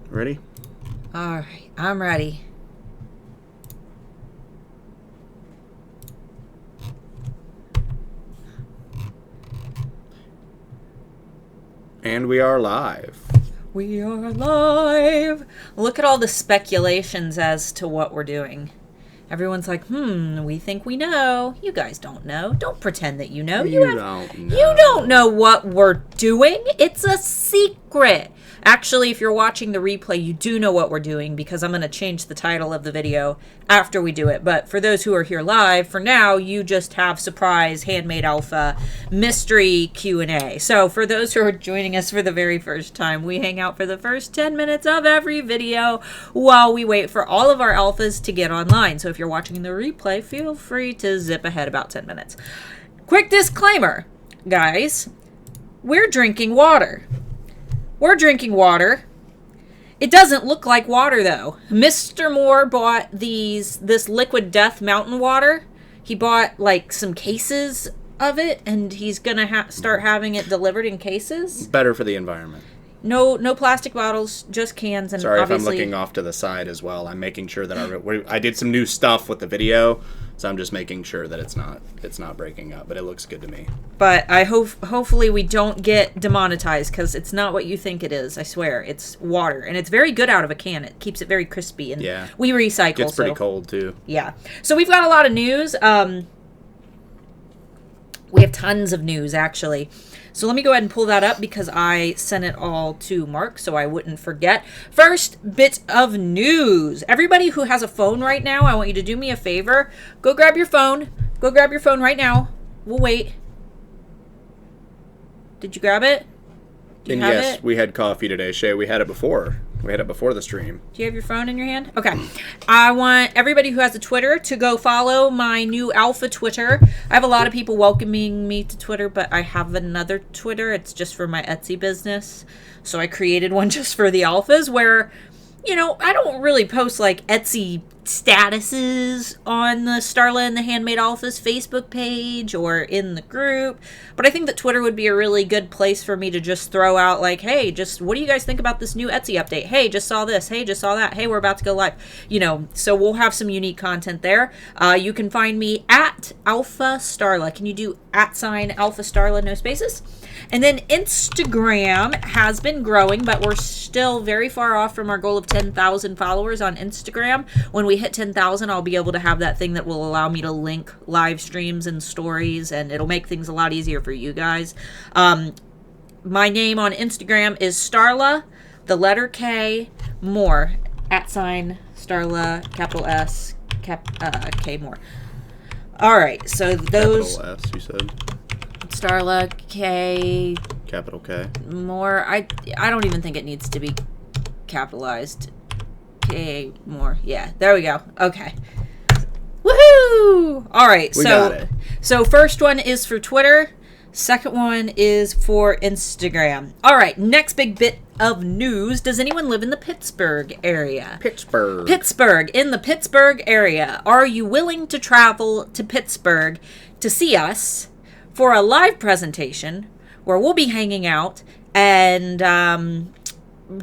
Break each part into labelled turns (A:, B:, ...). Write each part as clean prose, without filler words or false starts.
A: Ready?
B: All right, I'm ready.
A: And we are live.
B: We are live. Look at all the speculations as to what we're doing. Everyone's like, we think we know. You guys don't know. Don't pretend that you know.
A: You don't know.
B: You don't know what we're doing. It's a secret. Actually, if you're watching the replay, you do know what we're doing because I'm going to change the title of the video after we do it. But for those who are here live, for now, you just have surprise Handmade Alpha mystery Q&A. So for those who are joining us for the very first time, we hang out for the first 10 minutes of every video while we wait for all of our alphas to get online. So if you're watching the replay, feel free to zip ahead about 10 minutes. Quick disclaimer, guys. We're drinking water. We're drinking water. It doesn't look like water, though. Mr. Moore bought this Liquid Death mountain water. He bought, like, some cases of it, and he's going to start having it delivered in cases.
A: Better for the environment.
B: No plastic bottles, just cans. And
A: sorry
B: obviously,
A: if I'm looking off to the side as well. I'm making sure that I did some new stuff with the video, so I'm just making sure that it's not breaking up. But it looks good to me.
B: But I hopefully we don't get demonetized because it's not what you think it is. I swear, it's water, and it's very good out of a can. It keeps it very crispy, and we recycle.
A: It's pretty cold too.
B: Yeah. So we've got a lot of news. We have tons of news actually. So let me go ahead and pull that up because I sent it all to Mark so I wouldn't forget. First bit of news. Everybody who has a phone right now, I want you to do me a favor. Go grab your phone. Go grab your phone right now. We'll wait. Did you grab it?
A: Do you have it? We had coffee today, Shay. We had it before. We had it before the stream.
B: Do you have your phone in your hand? Okay. I want everybody who has a Twitter to go follow my new Alpha Twitter. I have a lot of people welcoming me to Twitter, but I have another Twitter. It's just for my Etsy business. So I created one just for the Alphas where, I don't really post like Etsy statuses on the Starla and the Handmade Alphas Facebook page or in the group, but I think that Twitter would be a really good place for me to just throw out like, hey, just what do you guys think about this new Etsy update? Hey, just saw this. Hey, just saw that. Hey, we're about to go live. So we'll have some unique content there. You can find me at Alpha Starla. Can you do @Alpha Starla, no spaces? And then Instagram has been growing, but we're still very far off from our goal of 10,000 followers on Instagram. When we hit 10,000, I'll be able to have that thing that will allow me to link live streams and stories, and it'll make things a lot easier for you guys. My name on Instagram is Starla, the letter K, Moore, @Starla, capital S, K Moore. All right, so those...
A: Capital S, you said?
B: Starla, K...
A: Capital K.
B: More. I don't even think it needs to be capitalized. K more. Yeah, there we go. Okay. Woohoo! All right,
A: we got it.
B: So first one is for Twitter. Second one is for Instagram. All right, next big bit of news. Does anyone live in the Pittsburgh area? Pittsburgh, in the Pittsburgh area. Are you willing to travel to Pittsburgh to see us for a live presentation where we'll be hanging out and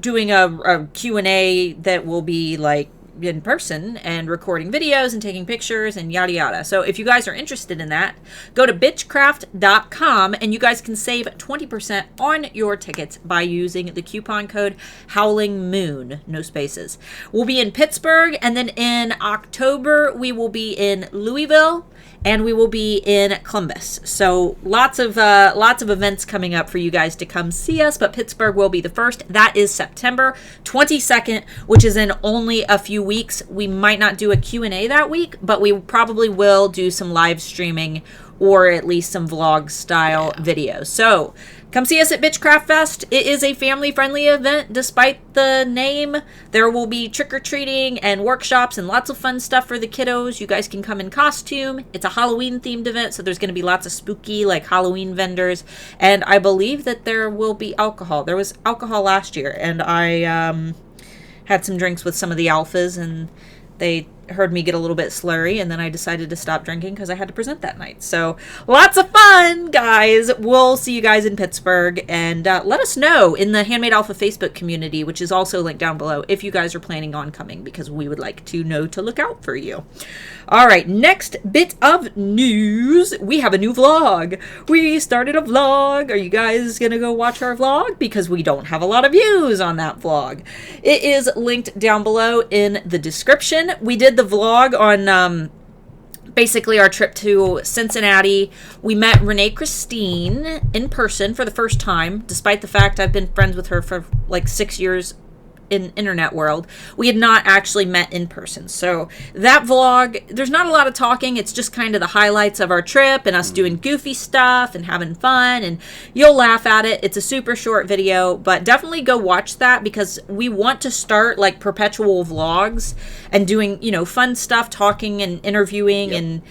B: doing a Q&A that will be like in person and recording videos and taking pictures and yada yada. So if you guys are interested in that, go to bitchcraft.com and you guys can save 20% on your tickets by using the coupon code Howling Moon, no spaces. We'll be in Pittsburgh, and then in October we will be in Louisville, and we will be in Columbus. So lots of events coming up for you guys to come see us, but Pittsburgh will be the first. That is September 22nd, which is in only a few weeks. We might not do a Q&A that week, but we probably will do some live streaming or at least some vlog style videos. So come see us at Bitchcraft Fest. It is a family-friendly event despite the name. There will be trick-or-treating and workshops and lots of fun stuff for the kiddos. You guys can come in costume. It's a Halloween-themed event, so there's going to be lots of spooky, like, Halloween vendors. And I believe that there will be alcohol. There was alcohol last year, and I had some drinks with some of the alphas, and they heard me get a little bit slurry, and then I decided to stop drinking because I had to present that night. So lots of fun, guys. We'll see you guys in Pittsburgh, and let us know in the Handmade Alpha Facebook community, which is also linked down below, if you guys are planning on coming, because we would like to know to look out for you. All right, next bit of news. We have a new vlog. We started a vlog. Are you guys going to go watch our vlog? Because we don't have a lot of views on that vlog. It is linked down below in the description. We did the vlog on basically our trip to Cincinnati. We met Renee Christine in person for the first time, despite the fact I've been friends with her for like 6 years in internet world. We had not actually met in person. So that vlog, there's not a lot of talking. It's just kind of the highlights of our trip and us doing goofy stuff and having fun, and you'll laugh at it. It's a super short video, but definitely go watch that, because we want to start like perpetual vlogs and doing, fun stuff, talking and interviewing and,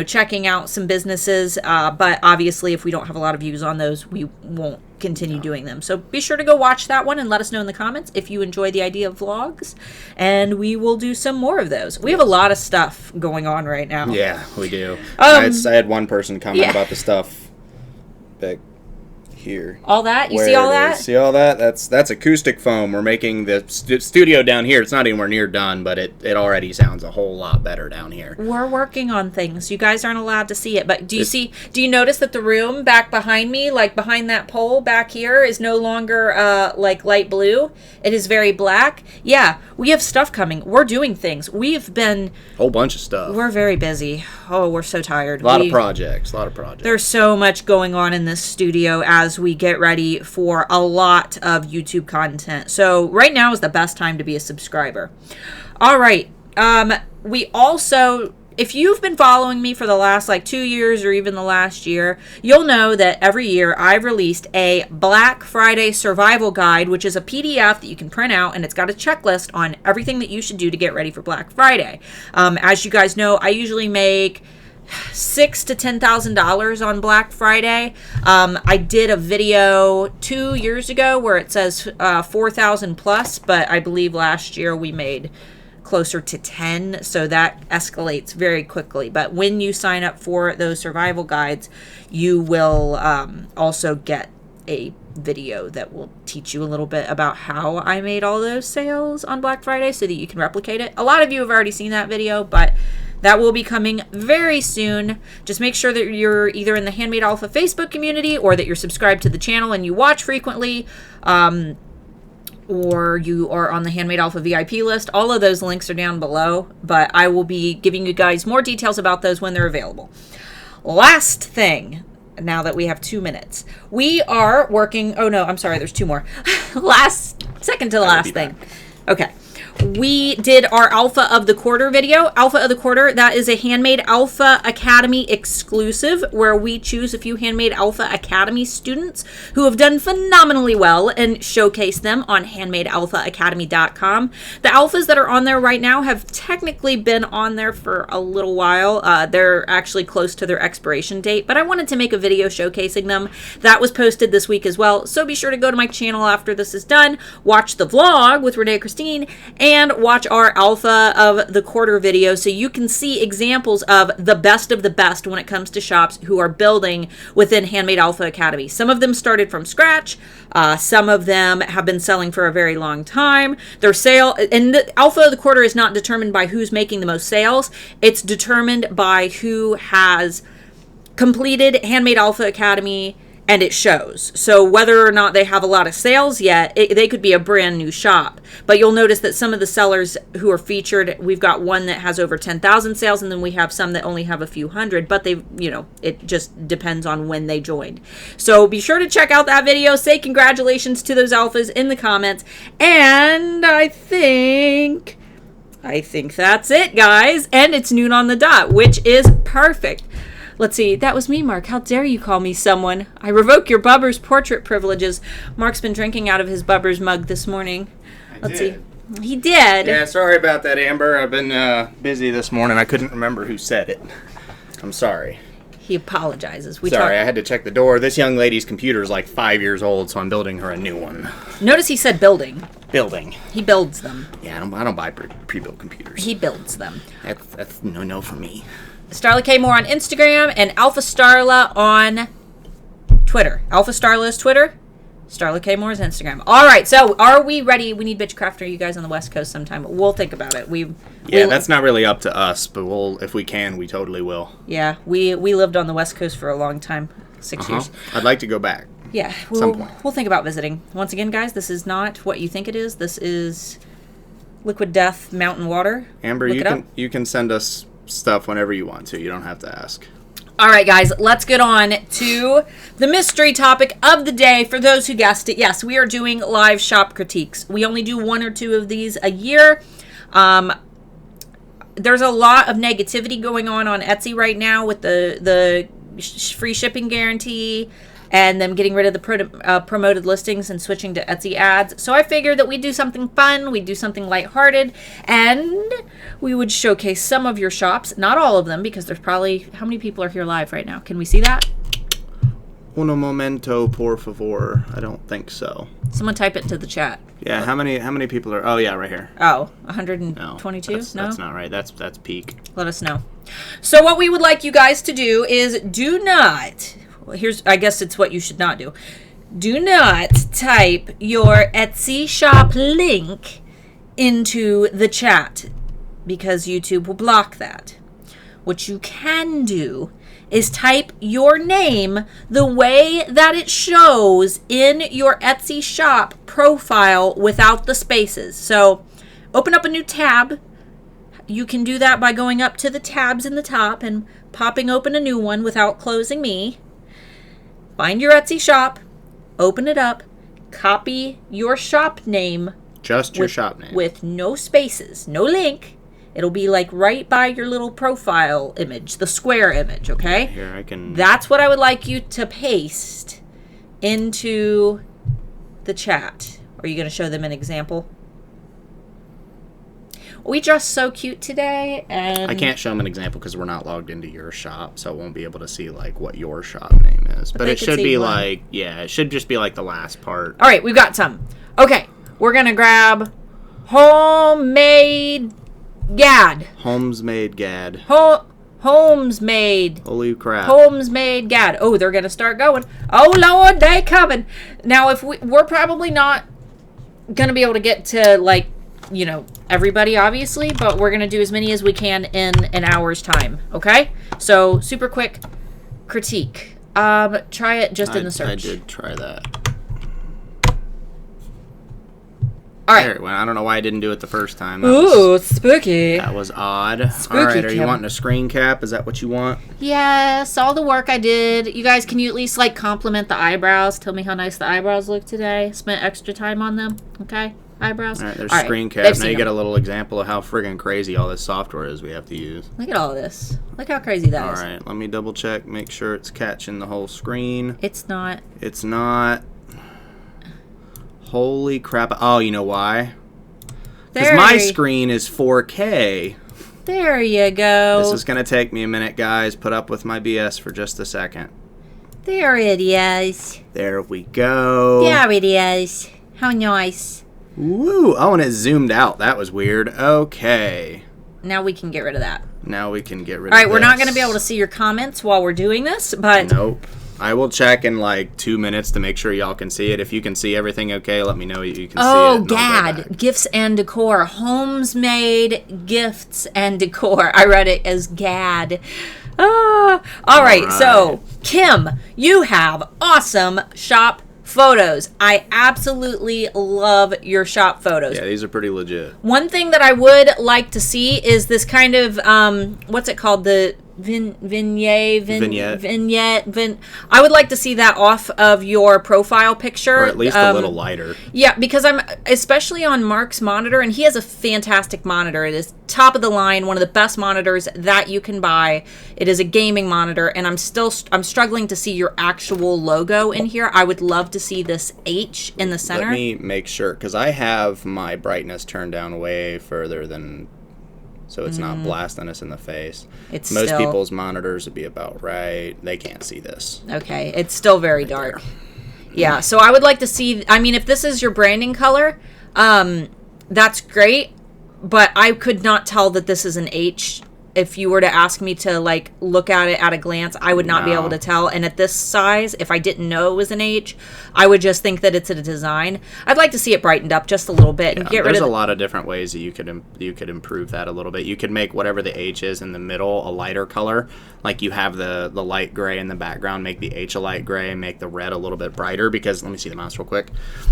B: checking out some businesses. But obviously if we don't have a lot of views on those, we won't continue doing them. So be sure to go watch that one and let us know in the comments if you enjoy the idea of vlogs, and we will do some more of those. We have a lot of stuff going on right now.
A: Yeah, we do. I had one person comment about the stuff back here.
B: All that? You see all that?
A: See all that? That's acoustic foam. We're making the studio down here. It's not anywhere near done, but it already sounds a whole lot better down here.
B: We're working on things. You guys aren't allowed to see it, but do you notice that the room back behind me, like behind that pole back here, is no longer like light blue? It is very black. Yeah, we have stuff coming. We're doing things. We've been
A: whole bunch of stuff.
B: We're very busy. Oh, we're so tired.
A: A lot of projects.
B: There's so much going on in this studio as we get ready for a lot of YouTube content. So right now is the best time to be a subscriber. All right. We also, if you've been following me for the last 2 years or even the last year, you'll know that every year I've released a Black Friday survival guide, which is a PDF that you can print out, and it's got a checklist on everything that you should do to get ready for Black Friday. As you guys know, I usually make $6,000 to $10,000 on Black Friday. I did a video 2 years ago where it says 4,000 plus, but I believe last year we made closer to 10, so that escalates very quickly. But when you sign up for those survival guides, you will also get a video that will teach you a little bit about how I made all those sales on Black Friday so that you can replicate it. A lot of you have already seen that video, but that will be coming very soon. Just make sure that you're either in the Handmade Alpha Facebook community, or that you're subscribed to the channel and you watch frequently, or you are on the Handmade Alpha VIP list. All of those links are down below, but I will be giving you guys more details about those when they're available. Last thing, now that we have 2 minutes, we are working, oh no, I'm sorry, there's 2 more. Second to the last thing. Okay. We did our Alpha of the Quarter video. Alpha of the Quarter, that is a Handmade Alpha Academy exclusive, where we choose a few Handmade Alpha Academy students who have done phenomenally well and showcase them on handmadealphaacademy.com. The alphas that are on there right now have technically been on there for a little while. They're actually close to their expiration date, but I wanted to make a video showcasing them. That was posted this week as well, so be sure to go to my channel after this is done, watch the vlog with Renee Christine, and watch our Alpha of the Quarter video so you can see examples of the best when it comes to shops who are building within Handmade Alpha Academy. Some of them started from scratch. Some of them have been selling for a very long time. Their sale, and the Alpha of the Quarter is not determined by who's making the most sales. It's determined by who has completed Handmade Alpha Academy, and it shows. So whether or not they have a lot of sales yet, they could be a brand new shop. But you'll notice that some of the sellers who are featured, we've got one that has over 10,000 sales, and then we have some that only have a few hundred, but they, it just depends on when they joined. So be sure to check out that video. Say congratulations to those alphas in the comments. And I think that's it, guys. And it's noon on the dot, which is perfect. Let's see. That was me, Mark. How dare you call me someone? I revoke your Bubber's portrait privileges. Mark's been drinking out of his Bubber's mug this morning. Let's see. He did.
A: Yeah, sorry about that, Amber. I've been busy this morning. I couldn't remember who said it. I'm sorry.
B: He apologizes.
A: Sorry, I had to check the door. This young lady's computer is like 5 years old, so I'm building her a new one.
B: Notice he said building.
A: Building.
B: He builds them.
A: Yeah, I don't buy pre-built computers.
B: He builds them.
A: That's no for me.
B: Starla K Moore on Instagram and Alpha Starla on Twitter. Alpha Starla is Twitter. Starla K Moore is Instagram. All right, so are we ready? We need Bitchcraft. Are you guys on the West Coast sometime? We'll think about it.
A: That's not really up to us, but if we can, we totally will.
B: Yeah, we lived on the West Coast for a long time, 6 years.
A: I'd like to go back.
B: Yeah, we'll think about visiting. Once again, guys, this is not what you think it is. This is Liquid Death Mountain Water.
A: Amber, you can send us stuff whenever you want to. You don't have to ask.
B: All right, guys, let's get on to the mystery topic of the day. For those who guessed it, yes, we are doing live shop critiques. We only do 1 or 2 of these a year. There's a lot of negativity going on Etsy right now with the free shipping guarantee and them getting rid of the promoted listings and switching to Etsy ads. So I figured that we'd do something fun, we'd do something lighthearted, and we would showcase some of your shops. Not all of them, because there's probably... How many people are here live right now? Can we see that?
A: Uno momento, por favor. I don't think so.
B: Someone type it into the chat.
A: Yeah, how many people are... Oh, yeah, right here.
B: Oh, 122?
A: No, that's not right. That's peak.
B: Let us know. So what we would like you guys to do is do not... I guess it's what you should not do. Do not type your Etsy shop link into the chat because YouTube will block that. What you can do is type your name the way that it shows in your Etsy shop profile without the spaces. So open up a new tab. You can do that by going up to the tabs in the top and popping open a new one without closing me. Find your Etsy shop, open it up, copy your shop name.
A: Just your shop name.
B: With no spaces, no link. It'll be like right by your little profile image, the square image, okay?
A: Here, I can...
B: That's what I would like you to paste into the chat. Are you going to show them an example? We dressed so cute today, and...
A: I can't show them an example because we're not logged into your shop, so I won't be able to see, like, what your shop name is. But it should be, like... Yeah, it should just be, like, the last part.
B: All right, we've got some. Okay, we're going to grab Homemade Gad.
A: Homesmade Gad.
B: Homesmade.
A: Holy crap.
B: Homesmade Gad. Oh, they're going to start going. Oh, Lord, they coming. Now, if we're probably not going to be able to get to, like, you know, everybody, obviously, but we're going to do as many as we can in an hour's time, okay? So, super quick critique. Try it just in the search.
A: I did try that.
B: All right.
A: There, well, I don't know why I didn't do it the first time.
B: Ooh, spooky.
A: That was odd.
B: Spooky.
A: All right, are you wanting a screen cap? Is that what you want?
B: Yes, all the work I did. You guys, can you at least, like, compliment the eyebrows? Tell me how nice the eyebrows look today. Spent extra time on them, okay? Eyebrows.
A: All right, there's screen cap. Now you get a little example of how friggin' crazy all this software is we have to use.
B: Look at all this. Look how crazy that is.
A: All right, let me double check, make sure it's catching the whole screen.
B: It's not.
A: It's not. Holy crap. Oh, you know why? Because my screen is 4K.
B: There you go.
A: This is going to take me a minute, guys. Put up with my BS for just a second.
B: There it is.
A: There we go.
B: There it is. How nice.
A: Woo! Oh, and it zoomed out. That was weird. Okay.
B: Now we can get rid of that.
A: Now we can get rid of
B: All right,
A: this.
B: we're not going to be able to see your comments while we're doing this, but...
A: Nope. I will check in like 2 minutes to make sure y'all can see it. If you can see everything okay, let me know you can see it.
B: Oh, GAD. Gifts and Decor. Homes Made Gifts and Decor. I read it as GAD. All right, so, Kim, you have awesome shop photos. I absolutely love your shop photos.
A: Yeah, these are pretty legit.
B: One thing that I would like to see is this kind of, what's it called? The vignette. I would like to see that off of your profile picture.
A: Or at least a little lighter.
B: Yeah, because I'm, especially on Mark's monitor, and he has a fantastic monitor. It is top of the line, one of the best monitors that you can buy. It is a gaming monitor, and I'm struggling to see your actual logo in here. I would love to see this H in the center.
A: Let me make sure, because I have my brightness turned down way further than so it's not blasting us in the face.
B: It's
A: Most
B: still,
A: people's monitors would be about right. They can't see this.
B: Okay, it's still very dark.
A: There.
B: Yeah, so I would like to see, I mean, if this is your branding color, that's great, but I could not tell that this is an H. If you were to ask me to, like, look at it at a glance, I would not be able to tell. And at this size, if I didn't know it was an H, I would just think that it's a design. I'd like to see it brightened up just a little bit and get rid of
A: There's a lot of different ways that you could improve that a little bit. You could make whatever the H is in the middle a lighter color. Like you have the light gray in the background, make the H a light gray, make the red a little bit brighter, because, let me see the mouse real quick,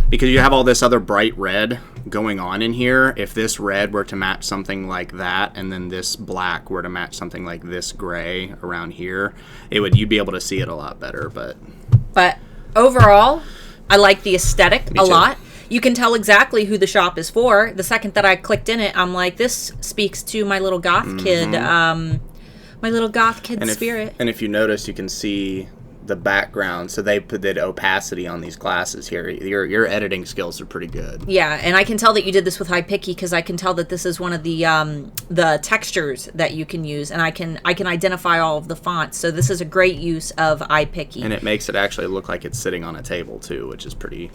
A: because you have all this other bright red going on in here. If this red were to match something like that, and then this black were to match something like this gray around here, you'd be able to see it a lot better. But
B: overall, I like the aesthetic
A: Me too.
B: lot. You can tell exactly who the shop is for. The second that I clicked in it, I'm like, this speaks to my little goth kid, spirit.
A: And if you notice, you can see the background. So they did opacity on these glasses here. Your editing skills are pretty good.
B: Yeah, and I can tell that you did this with iPicky because I can tell that this is one of the textures that you can use, and I can identify all of the fonts. So this is a great use of iPicky.
A: And it makes it actually look like it's sitting on a table too, which is pretty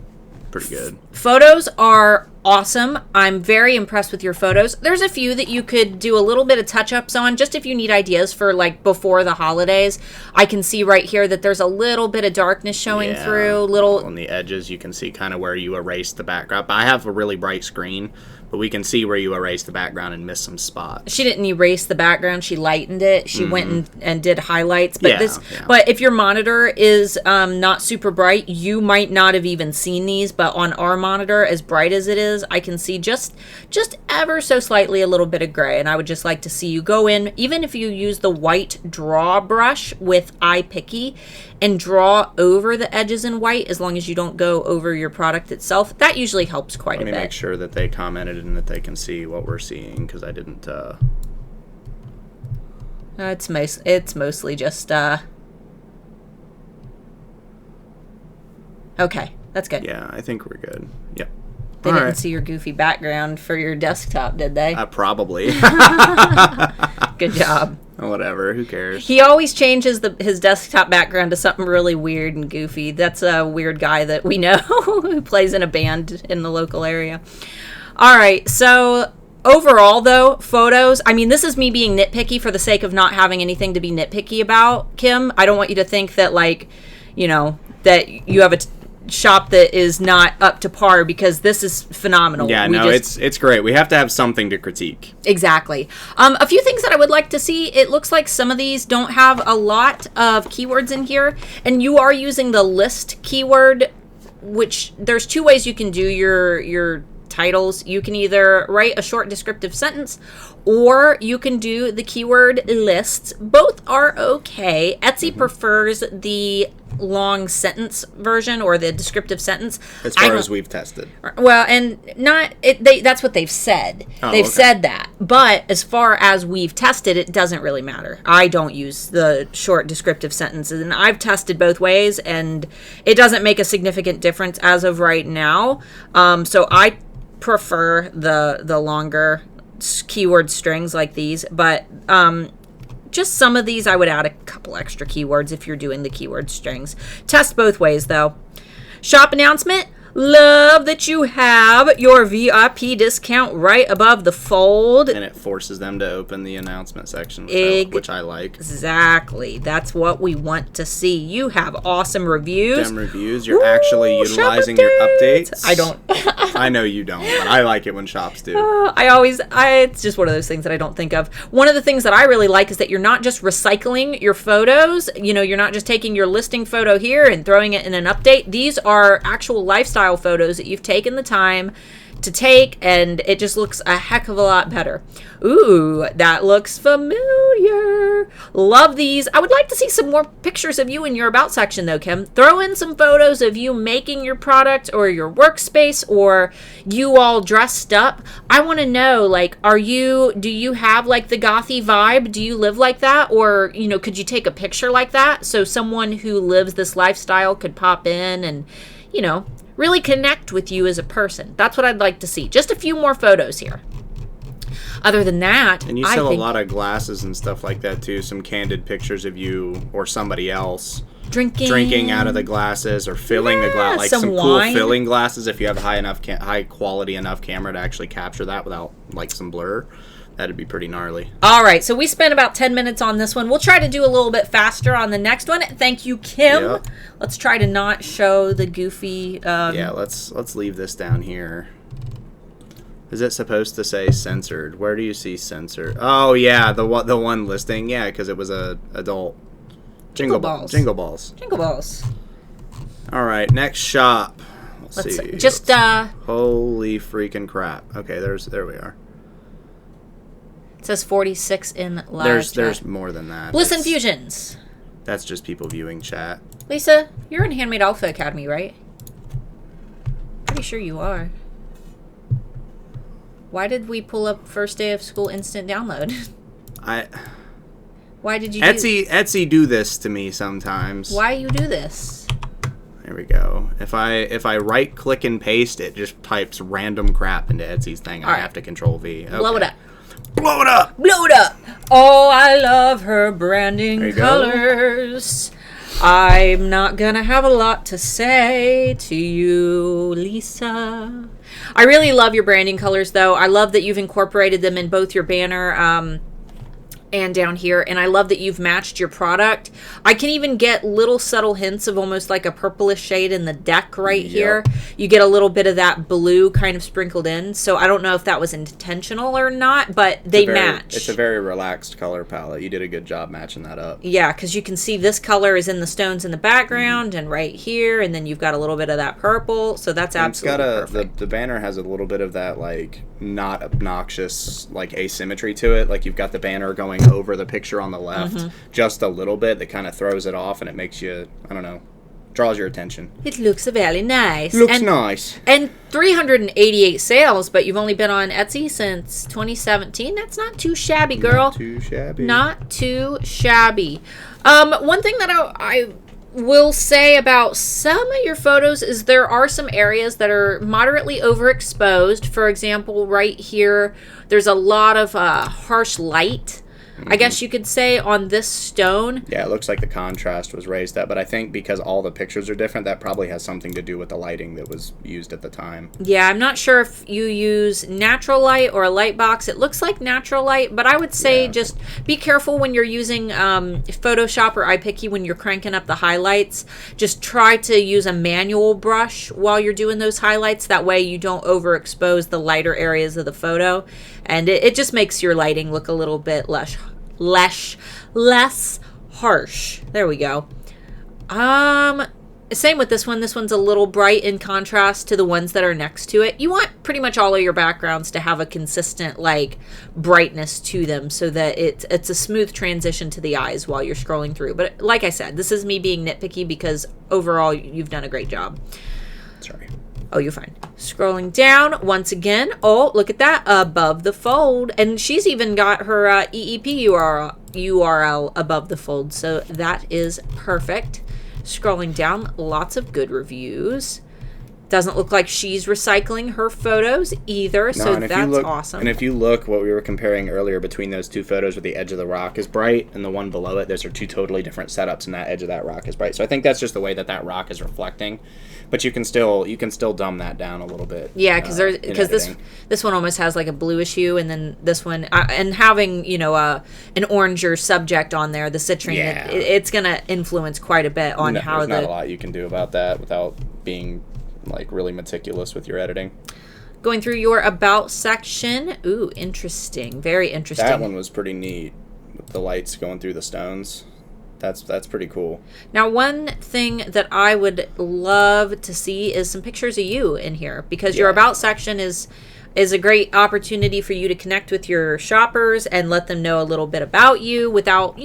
A: good.
B: Photos are awesome. I'm very impressed with your photos. There's a few that you could do a little bit of touch-ups on, just if you need ideas for, like, before the holidays. I can see right here that there's a little bit of darkness showing through.
A: On the edges, you can see kind of where you erased the background. But I have a really bright screen, but we can see where you erased the background and missed some spots.
B: She didn't erase the background. She lightened it. She went and did highlights. But but if your monitor is not super bright, you might not have even seen these. But on our monitor, as bright as it is, I can see just ever so slightly a little bit of gray, and I would just like to see you go in, even if you use the white draw brush with iPicky and draw over the edges in white, as long as you don't go over your product itself. That usually helps quite a bit.
A: Let me make sure that they commented and that they can see what we're seeing, because I didn't
B: it's mostly just okay, that's good.
A: Yeah, I think we're good. Yep.
B: They didn't see your goofy background for your desktop, did they?
A: Probably.
B: Good job.
A: Whatever, who cares?
B: He always changes his desktop background to something really weird and goofy. That's a weird guy that we know who plays in a band in the local area. All right, so overall, though, photos, I mean, this is me being nitpicky for the sake of not having anything to be nitpicky about, Kim. I don't want you to think that, like, you know, that you have a shop that is not up to par, because this is phenomenal.
A: Yeah, it's great. We have to have something to critique.
B: Exactly. A few things that I would like to see. It looks like some of these don't have a lot of keywords in here, and you are using the list keyword, which there's two ways you can do your titles. You can either write a short descriptive sentence, or you can do the keyword lists. Both are okay. Etsy prefers the long sentence version, or the descriptive sentence,
A: as far as we've tested.
B: Well, and that's what they've said. They've said that. But as far as we've tested, it doesn't really matter. I don't use the short descriptive sentences, and I've tested both ways, and it doesn't make a significant difference as of right now. So I prefer the longer keyword strings like these, but just some of these I would add a couple extra keywords if you're doing the keyword strings. Test both ways, though. Shop announcement. Love that you have your VIP discount right above the fold.
A: And it forces them to open the announcement section, which I like.
B: Exactly. That's what we want to see. You have awesome reviews.
A: Them reviews. You're actually utilizing your updates.
B: I don't.
A: I know you don't, but I like it when shops do.
B: It's just one of those things that I don't think of. One of the things that I really like is that you're not just recycling your photos. You know, you're not just taking your listing photo here and throwing it in an update. These are actual lifestyle photos that you've taken the time to take, and it just looks a heck of a lot better. Ooh, that looks familiar. Love these. I would like to see some more pictures of you in your about section, though, Kim. Throw in some photos of you making your product or your workspace, or you all dressed up. I want to know, like, do you have, like, the gothy vibe? Do you live like that? Or, you know, could you take a picture like that so someone who lives this lifestyle could pop in and, you know, really connect with you as a person? That's what I'd like to see. Just a few more photos here. Other than that,
A: and you sell a lot of glasses and stuff like that too. Some candid pictures of you or somebody else drinking out of the glasses or filling the glass, like some cool filling glasses. If you have high quality enough camera to actually capture that without like some blur, that'd be pretty gnarly. All
B: right, so we spent about 10 minutes on this one. We'll try to do a little bit faster on the next one. Thank you, Kim. Yep. Let's try to not show the goofy.
A: Yeah, let's leave this down here. Is it supposed to say censored? Where do you see censored? Oh yeah, the one listing. Yeah, because it was a adult. Jingle balls. Jingle balls.
B: Jingle balls.
A: All right, next shop. Let's see.
B: Just
A: holy freaking crap. Okay, there we are.
B: It says 46 in live chat.
A: There's more than that.
B: Bliss Infusions.
A: That's just people viewing chat.
B: Lisa, you're in Handmade Alpha Academy, right? Pretty sure you are. Why did we pull up first day of school instant download? Why did you
A: Etsy do this to me sometimes.
B: Why you do this?
A: There we go. If I right click and paste, it just types random crap into Etsy's thing. I have to Control V. Okay.
B: Blow it up.
A: Blow it up.
B: Blow it up. Oh, I love her branding colors. I'm not gonna have a lot to say to you, Lisa. I really love your branding colors, though. I love that you've incorporated them in both your banner and down here, and I love that you've matched your product. I can even get little subtle hints of almost like a purplish shade in the deck right here. You get a little bit of that blue kind of sprinkled in, so I don't know if that was intentional or not, but they match.
A: It's a very relaxed color palette. You did a good job matching that up.
B: Yeah, because you can see this color is in the stones in the background and right here, and then you've got a little bit of that purple, so that's absolutely perfect.
A: The banner has a little bit of that like not obnoxious like asymmetry to it. Like you've got the banner going over the picture on the left just a little bit that kind of throws it off, and it makes you, I don't know, draws your attention.
B: It looks very nice.
A: Nice.
B: And 388 sales, but you've only been on Etsy since 2017. That's not too shabby, girl.
A: Not too shabby.
B: Not too shabby. One thing that I will say about some of your photos is there are some areas that are moderately overexposed. For example, right here, there's a lot of harsh light, I guess you could say, on this stone.
A: Yeah, it looks like the contrast was raised up, but I think because all the pictures are different, that probably has something to do with the lighting that was used at the time.
B: Yeah, I'm not sure if you use natural light or a light box. It looks like natural light, but I would say just be careful when you're using Photoshop or iPicky when you're cranking up the highlights. Just try to use a manual brush while you're doing those highlights. That way you don't overexpose the lighter areas of the photo, and it just makes your lighting look a little bit less harsh. There we go. Same with this one. This one's a little bright in contrast to the ones that are next to it. You want pretty much all of your backgrounds to have a consistent like brightness to them so that it's a smooth transition to the eyes while you're scrolling through. But like I said, this is me being nitpicky because overall you've done a great job.
A: Sorry.
B: Oh, you're fine. Scrolling down once again. Oh, look at that. Above the fold. And she's even got her EEP URL above the fold. So that is perfect. Scrolling down, lots of good reviews. Doesn't look like she's recycling her photos either, so that's awesome.
A: And if you look, what we were comparing earlier between those two photos where the edge of the rock is bright and the one below it, those are two totally different setups, and that edge of that rock is bright. So I think that's just the way that rock is reflecting. But you can still dumb that down a little bit.
B: Yeah, because this one almost has like a bluish hue, and then this one and having an oranger subject on there, the citrine, it's gonna influence quite a bit on how
A: there's not a lot you can do about that without being like really meticulous with your editing.
B: Going through your about section. Ooh, interesting. Very interesting.
A: That one was pretty neat with the lights going through the stones. That's pretty cool.
B: Now, one thing that I would love to see is some pictures of you in here, because your about section is a great opportunity for you to connect with your shoppers and let them know a little bit about you without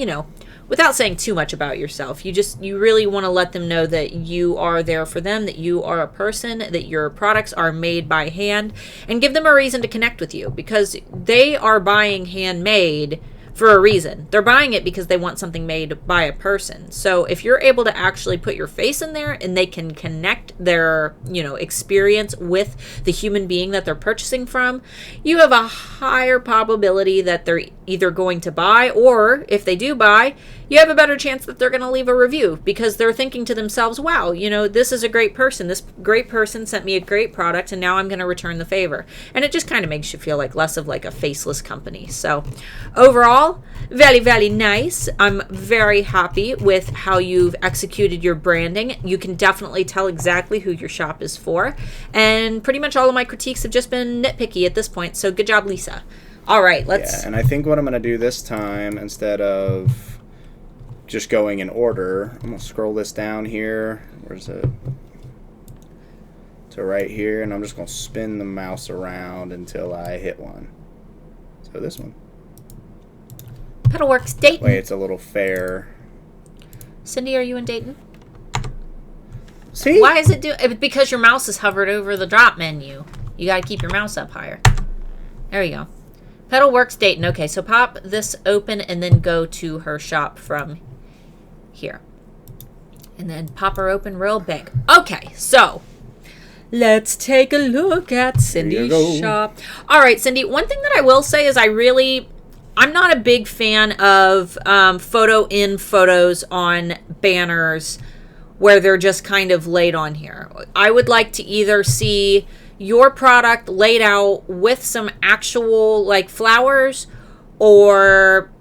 B: saying too much about yourself. You really want to let them know that you are there for them, that you are a person, that your products are made by hand, and give them a reason to connect with you, because they are buying handmade for a reason. They're buying it because they want something made by a person. So if you're able to actually put your face in there and they can connect their, experience with the human being that they're purchasing from, you have a higher probability that they're either going to buy, or if they do buy, you have a better chance that they're going to leave a review because they're thinking to themselves, wow, this is a great person. This great person sent me a great product and now I'm going to return the favor. And it just kind of makes you feel like less of like a faceless company. So overall, very, very nice. I'm very happy with how you've executed your branding. You can definitely tell exactly who your shop is for. And pretty much all of my critiques have just been nitpicky at this point. So good job, Lisa. All right, let's...
A: Yeah, and I think what I'm going to do this time, instead of just going in order, I'm going to scroll this down here. Where's it? To right here, and I'm just going to spin the mouse around until I hit one. So this one.
B: Pedalworks Dayton.
A: Wait, it's a little fair.
B: Cindy, are you in Dayton?
A: See?
B: Why is it because your mouse is hovered over the drop menu. You got to keep your mouse up higher. There you go. Pedalworks Dayton. Okay, so pop this open and then go to her shop from here. And then pop her open real big. Okay, so let's take a look at Cindy's shop. All right, Cindy, one thing that I will say is I'm not a big fan of photo-in photos on banners where they're just kind of laid on here. I would like to either see your product laid out with some actual like flowers, or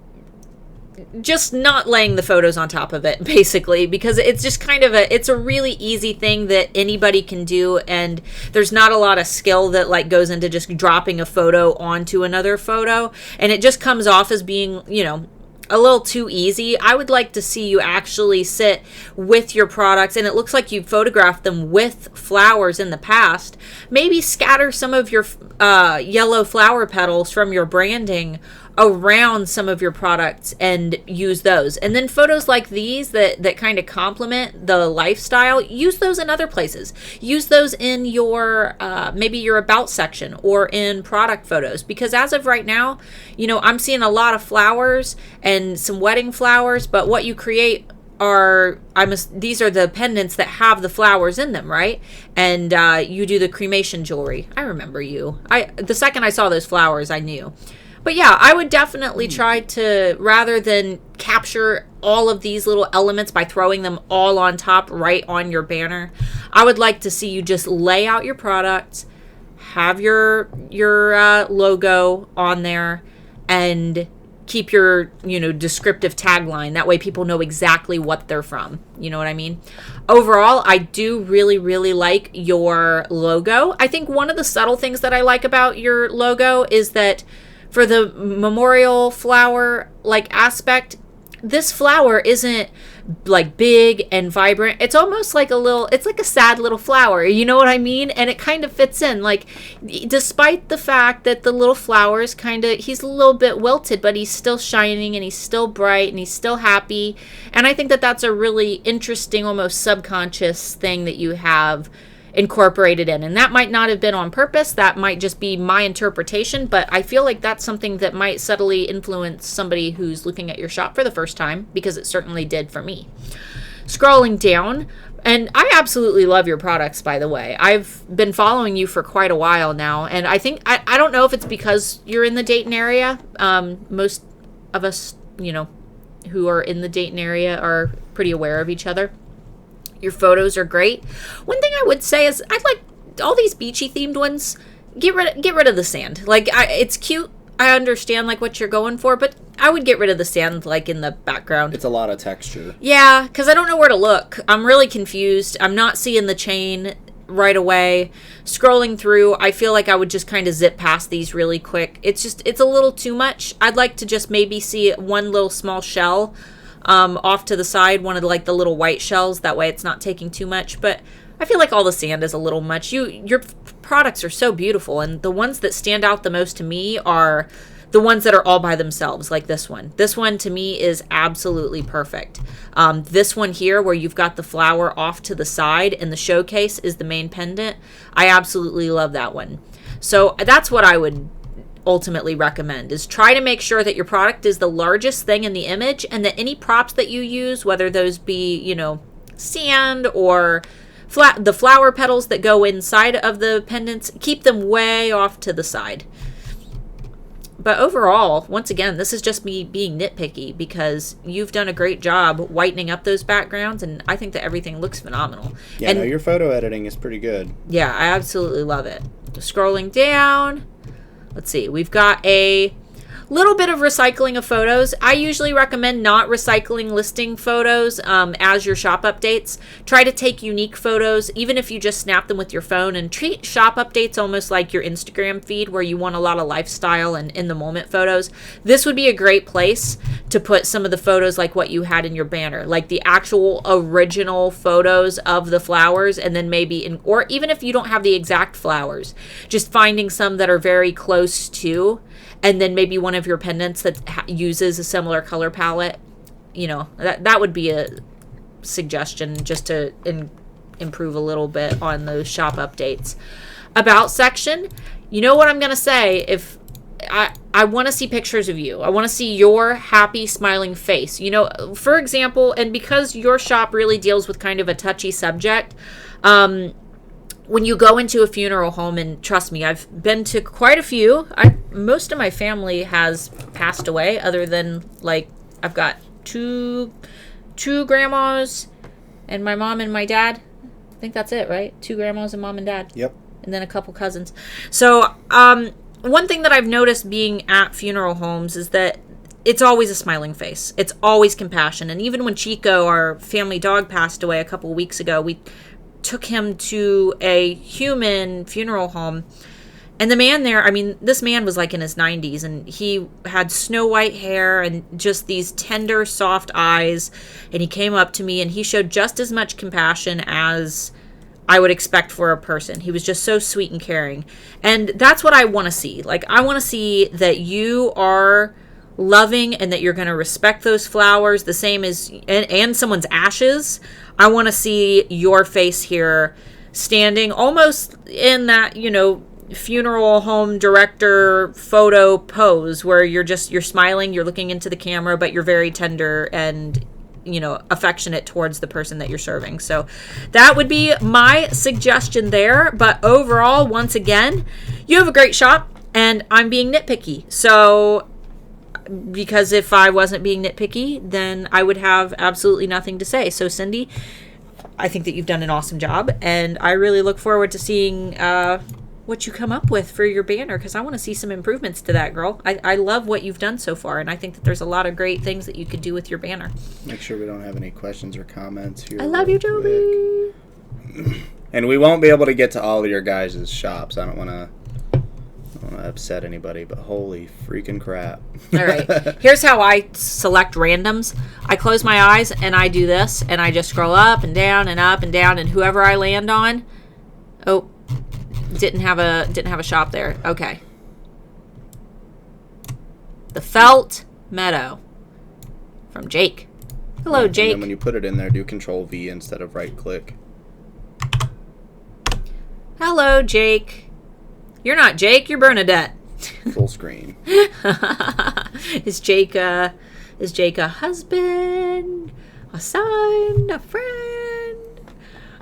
B: just not laying the photos on top of it, basically, because it's just kind of it's a really easy thing that anybody can do, and there's not a lot of skill that like goes into just dropping a photo onto another photo, and it just comes off as being, a little too easy. I would like to see you actually sit with your products, and it looks like you photographed them with flowers in the past. Maybe scatter some of your yellow flower petals from your branding around some of your products and use those. And then photos like these that kind of complement the lifestyle, use those in other places. Use those in your maybe your about section or in product photos, because as of right now, I'm seeing a lot of flowers and some wedding flowers, but what you create are these are the pendants that have the flowers in them, right? And you do the cremation jewelry. I remember you. The second I saw those flowers, I knew. But yeah, I would definitely try to, rather than capture all of these little elements by throwing them all on top right on your banner, I would like to see you just lay out your products, have your logo on there, and keep your descriptive tagline. That way people know exactly what they're from. You know what I mean? Overall, I do really, really like your logo. I think one of the subtle things that I like about your logo is that for the memorial flower like aspect, this flower isn't like big and vibrant. It's almost like it's like a sad little flower. You know what I mean? And it kind of fits in. Like, despite the fact that the little flower is he's a little bit wilted, but he's still shining and he's still bright and he's still happy. And I think that that's a really interesting, almost subconscious thing that you have incorporated in, and that might not have been on purpose. That might just be my interpretation, but I feel like that's something that might subtly influence somebody who's looking at your shop for the first time, because it certainly did for me. Scrolling down, and I absolutely love your products, by the way. I've been following you for quite a while now, and I think I don't know if it's because you're in the Dayton area. Most of us, who are in the Dayton area are pretty aware of each other. Your photos are great. One thing I would say is I'd like all these beachy themed ones. Get rid of the sand. Like, it's cute. I understand like what you're going for, but I would get rid of the sand like in the background.
A: It's a lot of texture.
B: Yeah, because I don't know where to look. I'm really confused. I'm not seeing the chain right away. Scrolling through, I feel like I would just kind of zip past these really quick. It's a little too much. I'd like to just maybe see one little small shell off to the side, one of the little white shells. That way it's not taking too much, but I feel like all the sand is a little much. Your products are so beautiful, and the ones that stand out the most to me are the ones that are all by themselves, like this one. This one to me is absolutely perfect. This one here, where you've got the flower off to the side and the showcase is the main pendant, I absolutely love that one. So that's what I would ultimately recommend, is try to make sure that your product is the largest thing in the image, and that any props that you use, whether those be, sand or the flower petals that go inside of the pendants, keep them way off to the side. But overall, once again, this is just me being nitpicky, because you've done a great job whitening up those backgrounds, and I think that everything looks phenomenal.
A: Yeah, no, your photo editing is pretty good.
B: Yeah, I absolutely love it. Scrolling down, let's see, we've got a little bit of recycling of photos. I usually recommend not recycling listing photos as your shop updates. Try to take unique photos, even if you just snap them with your phone, and treat shop updates almost like your Instagram feed, where you want a lot of lifestyle and in-the-moment photos. This would be a great place to put some of the photos like what you had in your banner, like the actual original photos of the flowers, and then maybe, or even if you don't have the exact flowers, just finding some that are very close to, and then maybe one of your pendants that uses a similar color palette. That would be a suggestion, just to improve a little bit on those shop updates. About section, you know what I'm going to say? If I want to see pictures of you. I want to see your happy, smiling face. For example, and because your shop really deals with kind of a touchy subject, when you go into a funeral home, and trust me, I've been to quite a few. Most of my family has passed away, other than, like, I've got two grandmas and my mom and my dad. I think that's it, right? 2 grandmas and mom and dad.
A: Yep.
B: And then a couple cousins. So, one thing that I've noticed being at funeral homes is that it's always a smiling face. It's always compassion. And even when Chico, our family dog, passed away a couple weeks ago, we took him to a human funeral home, and the man there, this man was like in his 90s, and he had snow white hair and just these tender, soft eyes, and he came up to me and he showed just as much compassion as I would expect for a person. He was just so sweet and caring, and that's what I want to see. Like, I want to see that you are loving, and that you're going to respect those flowers the same as and someone's ashes. I want to see your face here standing almost in that, funeral home director photo pose, where you're smiling, you're looking into the camera, but you're very tender and, affectionate towards the person that you're serving. So that would be my suggestion there. But overall, once again, you have a great shop, and I'm being nitpicky. So, because if I wasn't being nitpicky, then I would have absolutely nothing to say. So, Cindy, I think that you've done an awesome job, and I really look forward to seeing what you come up with for your banner, because I want to see some improvements to that, girl. I love what you've done so far, and I think that there's a lot of great things that you could do with your banner.
A: Make sure we don't have any questions or comments here.
B: I love you, Joby.
A: And we won't be able to get to all of your guys' shops. I don't want to upset anybody, but holy freaking crap.
B: All right, here's how I select randoms. I close my eyes and I do this, and I just scroll up and down and up and down, and whoever I land on, didn't have a shop there. Okay, the Felt Meadow from Jake. Hello, Jake.
A: And then when you put it in there, do Control V instead of right click.
B: Hello, Jake. You're not Jake, you're Bernadette.
A: Full screen.
B: Is Jake a husband, a son, a friend?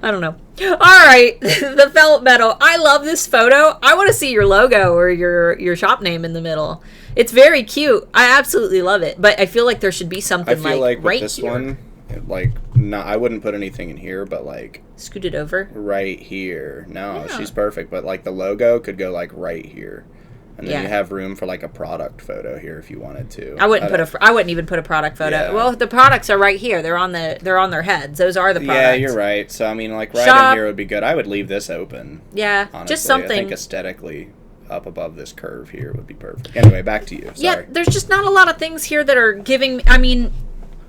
B: I don't know. All right, the Felt Meadow. I love this photo. I want to see your logo or your shop name in the middle. It's very cute. I absolutely love it. But I feel like there should be something
A: like
B: right
A: with this
B: here.
A: One, I wouldn't put anything in here, but
B: scoot it over
A: right here. No,
B: yeah.
A: She's perfect, but the logo could go right here, and then you have room for a product photo here if you wanted to.
B: I wouldn't even put a product photo. Yeah. Well, the products are right here. They're on their heads. Those are the products.
A: Yeah, you're right. So right shop. In here would be good. I would leave this open.
B: Yeah, honestly. Just something.
A: I think aesthetically, up above this curve here would be perfect. Anyway, back to you. Sorry.
B: Yeah, there's just not a lot of things here that are giving.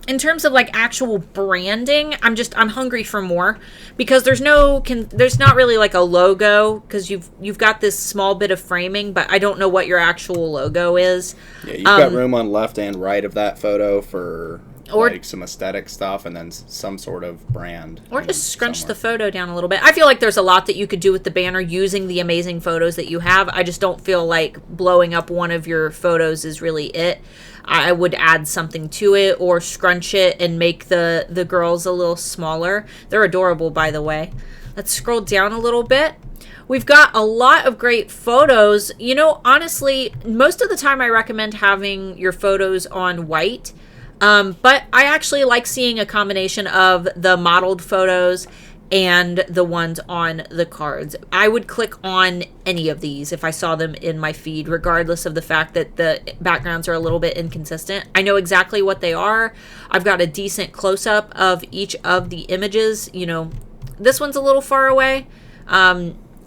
B: In terms of actual branding, I'm hungry for more, because there's not really a logo, because you've got this small bit of framing, but I don't know what your actual logo is.
A: Yeah, you've got room on left and right of that photo for
B: Or
A: like some aesthetic stuff, and then some sort of brand.
B: Or just scrunch the photo down a little bit. I feel like there's a lot that you could do with the banner using the amazing photos that you have. I just don't feel like blowing up one of your photos is really it. I would add something to it or scrunch it and make the girls a little smaller. They're adorable, by the way. Let's scroll down a little bit. We've got a lot of great photos. You know, honestly, most of the time I recommend having your photos on white. But I actually like seeing a combination of the modeled photos and the ones on the cards. I would click on any of these if I saw them in my feed, regardless of the fact that the backgrounds are a little bit inconsistent. I know exactly what they are. I've got a decent close-up of each of the images. You know, this one's a little far away.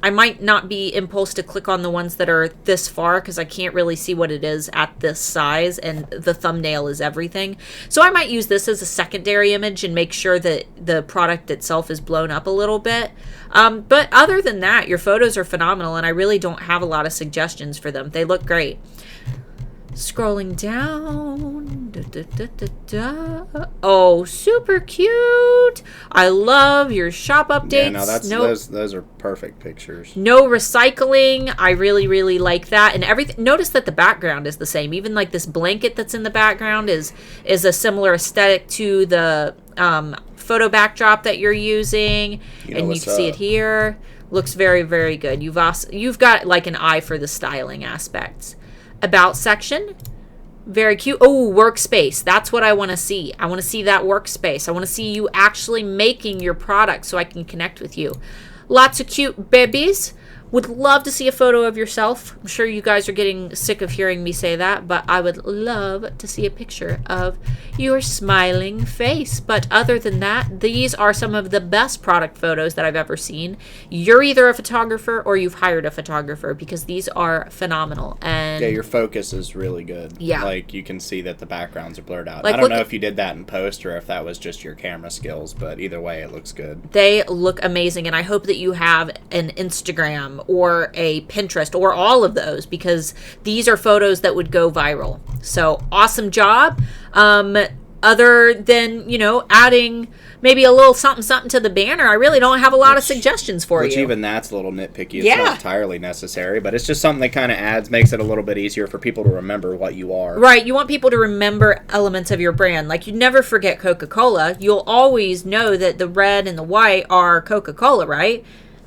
B: I might not be impulsed to click on the ones that are this far because I can't really see what it is at this size, and the thumbnail is everything. So I might use this as a secondary image and make sure that the product itself is blown up a little bit. But other than that, your photos are phenomenal, and I really don't have a lot of suggestions for them. They look great. Scrolling down. Oh, super cute. I love your shop updates.
A: Yeah, no, those are perfect pictures.
B: No recycling. I really, really like that. And everything. Notice that the background is the same. Even like this blanket that's in the background is a similar aesthetic to the photo backdrop that you're using. And you can see it here. Looks very, very good. You've got like an eye for the styling aspects. About section, very cute. Oh, workspace. That's what I want to see. I want to see that workspace. I want to see you actually making your product so I can connect with you. Lots of cute babies. Would love to see a photo of yourself. I'm sure you guys are getting sick of hearing me say that, but I would love to see a picture of your smiling face. But other than that, these are some of the best product photos that I've ever seen. You're either a photographer or you've hired a photographer, because these are phenomenal. And
A: yeah, your focus is really good.
B: Yeah.
A: Like, you can see that the backgrounds are blurred out.
B: Like,
A: I don't know if you did that in post or if that was just your camera skills, but either way, it looks good.
B: They look amazing, and I hope that you have an Instagram or a Pinterest or all of those, because these are photos that would go viral. So awesome job. Other than, you know, adding maybe a little something to the banner, I really don't have a lot of suggestions for you.
A: Which even that's a little nitpicky. It's not entirely necessary, but it's just something that kind of makes it a little bit easier for people to remember what you are.
B: Right. You want people to remember elements of your brand. Like, you never forget Coca-Cola. You'll always know that the red and the white are Coca-Cola, right?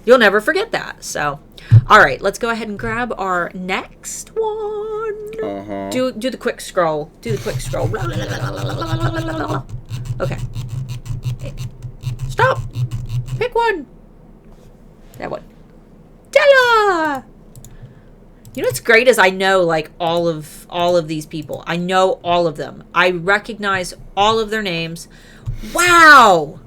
B: You'll never forget that. So, all right, let's go ahead and grab our next one. Do the quick scroll. Do the quick scroll. Okay. Stop. Pick one. That one. Della. You know what's great is I know like all of these people. I know all of them. I recognize all of their names. Wow.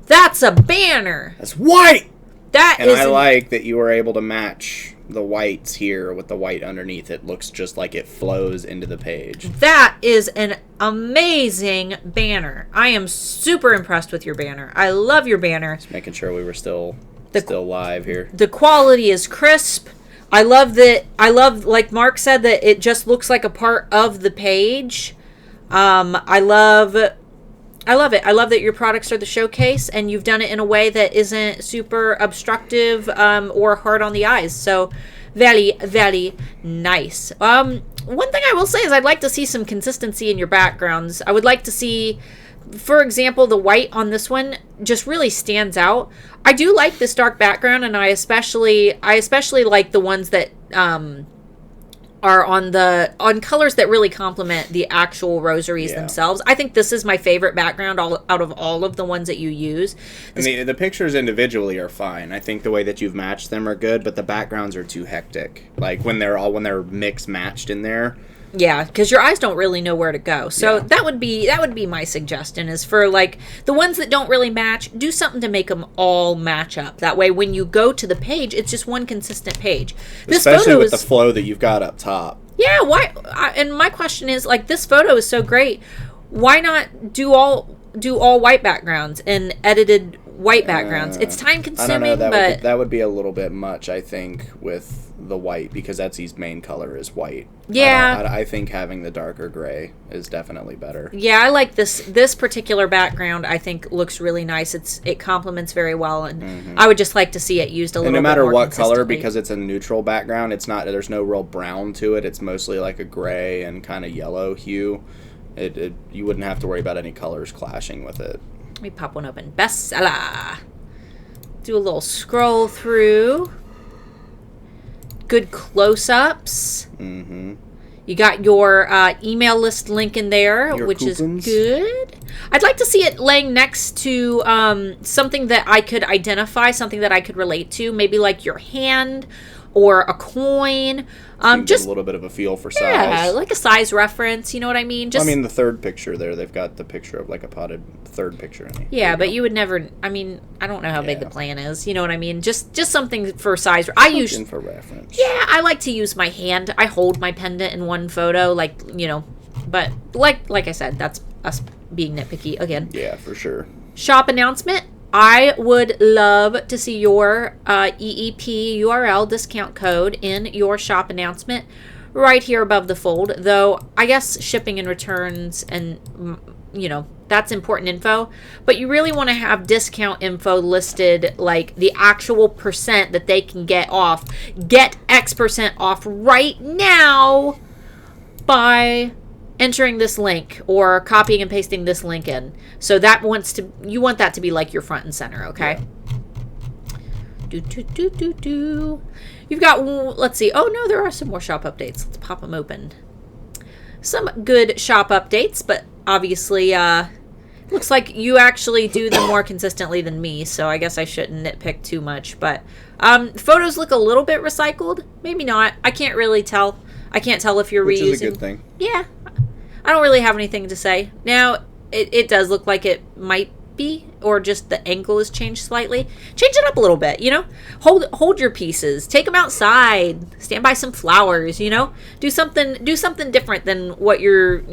B: That's a banner.
A: That's white.
B: And
A: I like that you were able to match the whites here with the white underneath. It looks just like it flows into the page.
B: That is an amazing banner. I am super impressed with your banner. I love your banner.
A: Just making sure we were still live here.
B: The quality is crisp. I love that. I love, like Mark said, that it just looks like a part of the page. I love it. I love that your products are the showcase, and you've done it in a way that isn't super obstructive or hard on the eyes. So, very, very nice. One thing I will say is I'd like to see some consistency in your backgrounds. I would like to see, for example, the white on this one just really stands out. I do like this dark background, and I especially like the ones that are on colors that really complement the actual rosaries themselves. I think this is my favorite background out of all of the ones that you use.
A: The pictures individually are fine. I think the way that you've matched them are good, but the backgrounds are too hectic. Like when they're mixed matched in there.
B: Yeah, because your eyes don't really know where to go. So that would be my suggestion, is for like the ones that don't really match, do something to make them all match up. That way, when you go to the page, it's just one consistent page.
A: Especially with the flow that you've got up top.
B: Yeah, why? And my question is, like, this photo is so great. Why not do all white backgrounds and edited white backgrounds? It's time consuming,
A: I don't know,
B: but
A: that would be a little bit much, I think, with the white, because Etsy's main color is white.
B: Yeah.
A: I think having the darker gray is definitely better.
B: Yeah, I like this particular background. I think looks really nice. It complements very well, and I would just like to see it used a little bit more
A: And no matter what color,
B: consistently.
A: because it's a neutral background, there's no real brown to it. It's mostly like a gray and kind of yellow hue. You wouldn't have to worry about any colors clashing with it.
B: Let me pop one open. Bestseller. Do a little scroll through. Good close-ups.
A: Mm-hmm.
B: You got your email list link in there,
A: Your
B: which
A: coupons.
B: is good. I'd like to see it laying next to something that I could identify, something that I could relate to, maybe like your hand or a coin.
A: Just a little bit of a feel for size.
B: Yeah, like a size reference. You know what I mean?
A: I mean, the third picture there, they've got the picture of like a potted third picture in it.
B: Yeah, but you would never. I mean, I don't know how big the plan is. You know what I mean? Just something for size.
A: Something for reference.
B: Yeah, I like to use my hand. I hold my pendant in one photo, like, but like I said, that's us being nitpicky again.
A: Yeah, for sure.
B: Shop announcement. I would love to see your EEP URL discount code in your shop announcement right here above the fold, though I guess shipping and returns and, that's important info. But you really want to have discount info listed, like the actual percent that they can get off. Get X% off right now by entering this link or copying and pasting this link in. So you want that to be like your front and center, okay? Yeah. You've got, let's see. Oh no, there are some more shop updates. Let's pop them open. Some good shop updates, but obviously looks like you actually do them more consistently than me, so I guess I shouldn't nitpick too much. But photos look a little bit recycled. Maybe not. I can't really tell. I can't tell if you're reusing.
A: Which is a good thing. Yeah.
B: I don't really have anything to say. Now, it does look like it might be, or just the angle is changed slightly. Change it up a little bit, Hold your pieces. Take them outside. Stand by some flowers, Do something different than what you're,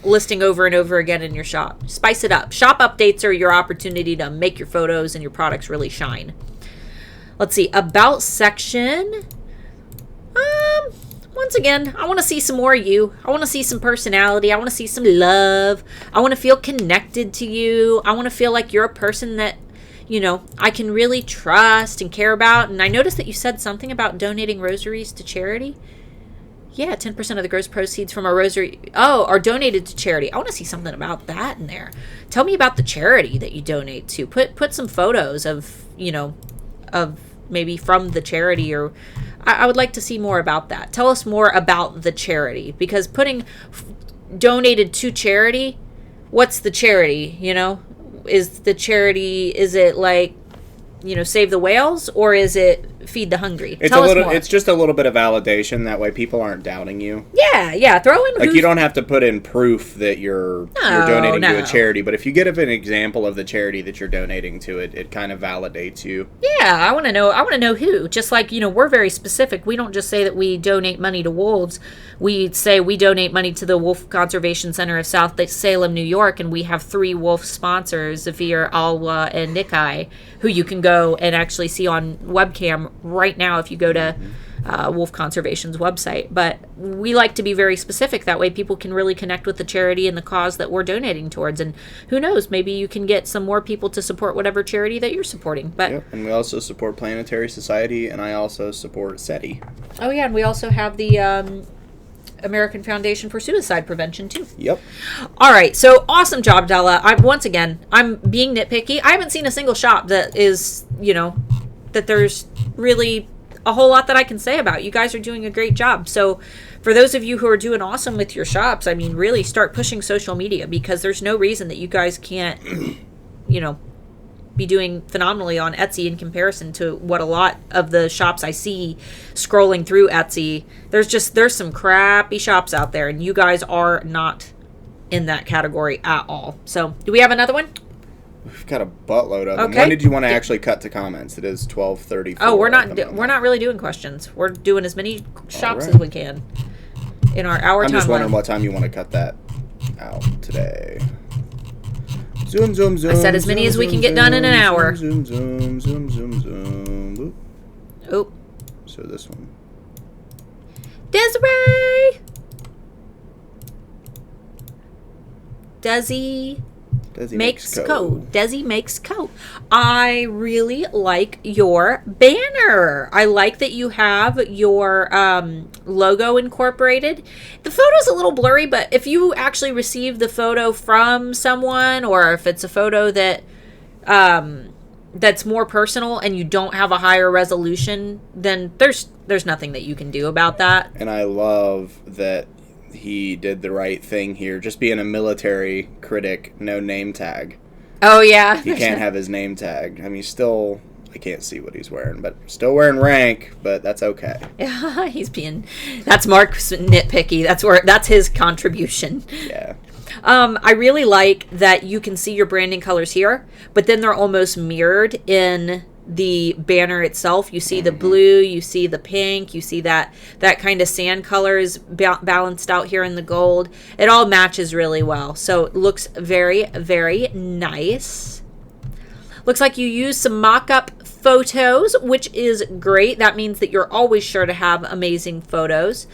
B: listing over and over again in your shop. Spice it up. Shop updates are your opportunity to make your photos and your products really shine. Let's see. About section. Once again, I want to see some more of you. I want to see some personality. I want to see some love. I want to feel connected to you. I want to feel like you're a person that, I can really trust and care about. And I noticed that you said something about donating rosaries to charity. Yeah, 10% of the gross proceeds from a rosary are donated to charity. I want to see something about that in there. Tell me about the charity that you donate to. Put some photos of, of maybe from the charity, or I would like to see more about that. Tell us more about the charity, because putting donated to charity, what's the charity, Is it like, save the whales, or is it feed the hungry? Tell us more.
A: It's just a little bit of validation, that way people aren't doubting you.
B: Yeah, throw in
A: like, you don't have to put in proof that you're donating to a charity, but if you give an example of the charity that you're donating to, it kind of validates you.
B: Yeah, I want to know who. Just like, we're very specific. We don't just say that we donate money to wolves. We say we donate money to the Wolf Conservation Center of South Salem, New York, and we have 3 wolf sponsors, Zafir, Alwa, and Nikai, who you can go and actually see on webcam right now if you go to Wolf Conservation's website. But we like to be very specific. That way people can really connect with the charity and the cause that we're donating towards. And who knows, maybe you can get some more people to support whatever charity that you're supporting. But
A: yep. And we also support Planetary Society, and I also support SETI.
B: Oh yeah, and we also have the American Foundation for Suicide Prevention too.
A: Yep.
B: All right, so awesome job, Della. I'm being nitpicky. I haven't seen a single shop that is, that there's really a whole lot that I can say about. You guys are doing a great job. So for those of you who are doing awesome with your shops, I mean, really start pushing social media, because there's no reason that you guys can't, be doing phenomenally on Etsy in comparison to what a lot of the shops I see scrolling through Etsy. There's some crappy shops out there, and you guys are not in that category at all. So do we have another one?
A: We've got a buttload of them.
B: Okay.
A: When did you want to actually cut to comments? It is 12:34.
B: Oh, we're not really doing questions. We're doing as many shops as we can in our hour time.
A: I'm just wondering
B: limit.
A: what time you want to cut that out today. Zoom, zoom, zoom.
B: I said as many as we can get done in an hour.
A: Zoom, zoom, zoom, zoom, zoom.
B: Oh.
A: So this one.
B: Desiree! Desi makes code. Desi makes code. I really like your banner. I like that you have your logo incorporated. The photo's a little blurry, but if you actually receive the photo from someone, or if it's a photo that that's more personal and you don't have a higher resolution, then there's nothing that you can do about that.
A: And I love that he did the right thing here. Just being a military critic, no name tag.
B: Oh, yeah.
A: He can't have his name tag. I mean, still, I can't see what he's wearing, but still wearing rank, but that's okay.
B: Yeah, that's Mark's nitpicky. That's his contribution.
A: Yeah.
B: I really like that you can see your branding colors here, but then they're almost mirrored in the banner itself. You see the blue, you see the pink, you see that kind of sand color is balanced out here in the gold. It all matches really well. So it looks very, very nice. Looks like you use some mock-up photos, which is great. That means that you're always sure to have amazing photos.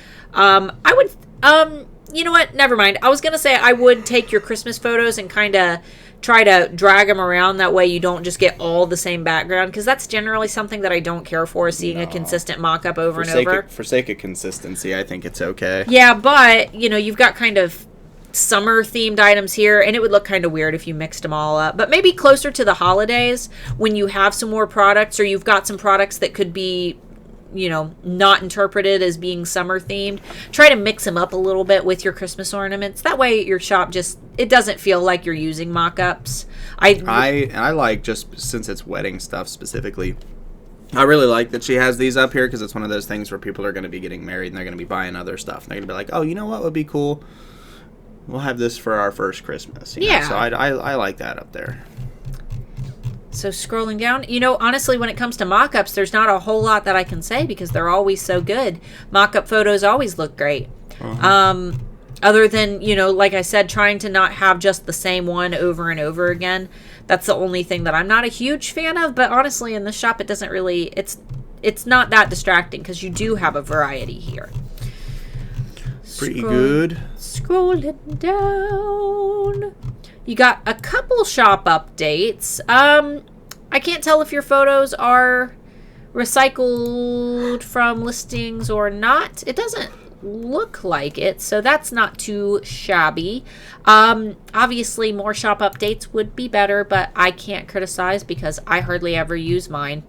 B: You know what? Never mind. I was going to say I would take your Christmas photos and kind of try to drag them around. That way you don't just get all the same background, because that's generally something that I don't care for, seeing a consistent mock-up over and over.
A: For sake of consistency, I think it's okay.
B: Yeah, but, you've got kind of summer-themed items here, and it would look kind of weird if you mixed them all up. But maybe closer to the holidays, when you have some more products, or you've got some products that could be not interpreted as being summer themed, try to mix them up a little bit with your Christmas ornaments. That way your shop it doesn't feel like you're using mock-ups.
A: I like, just since it's wedding stuff specifically, I really like that she has these up here, because it's one of those things where people are going to be getting married and they're going to be buying other stuff. And they're going to be like, oh, you know what would be cool? We'll have this for our first Christmas.
B: Yeah.
A: So I like that up there.
B: So scrolling down, honestly, when it comes to mock-ups, there's not a whole lot that I can say, because they're always so good. Mock-up photos always look great. Other than, like I said, trying to not have just the same one over and over again. That's the only thing that I'm not a huge fan of. But honestly, in the shop, it doesn't really, it's not that distracting, because you do have a variety here.
A: Pretty good.
B: Scrolling down. You got a couple shop updates. I can't tell if your photos are recycled from listings or not. It doesn't look like it, so that's not too shabby. Obviously, more shop updates would be better, but I can't criticize because I hardly ever use mine.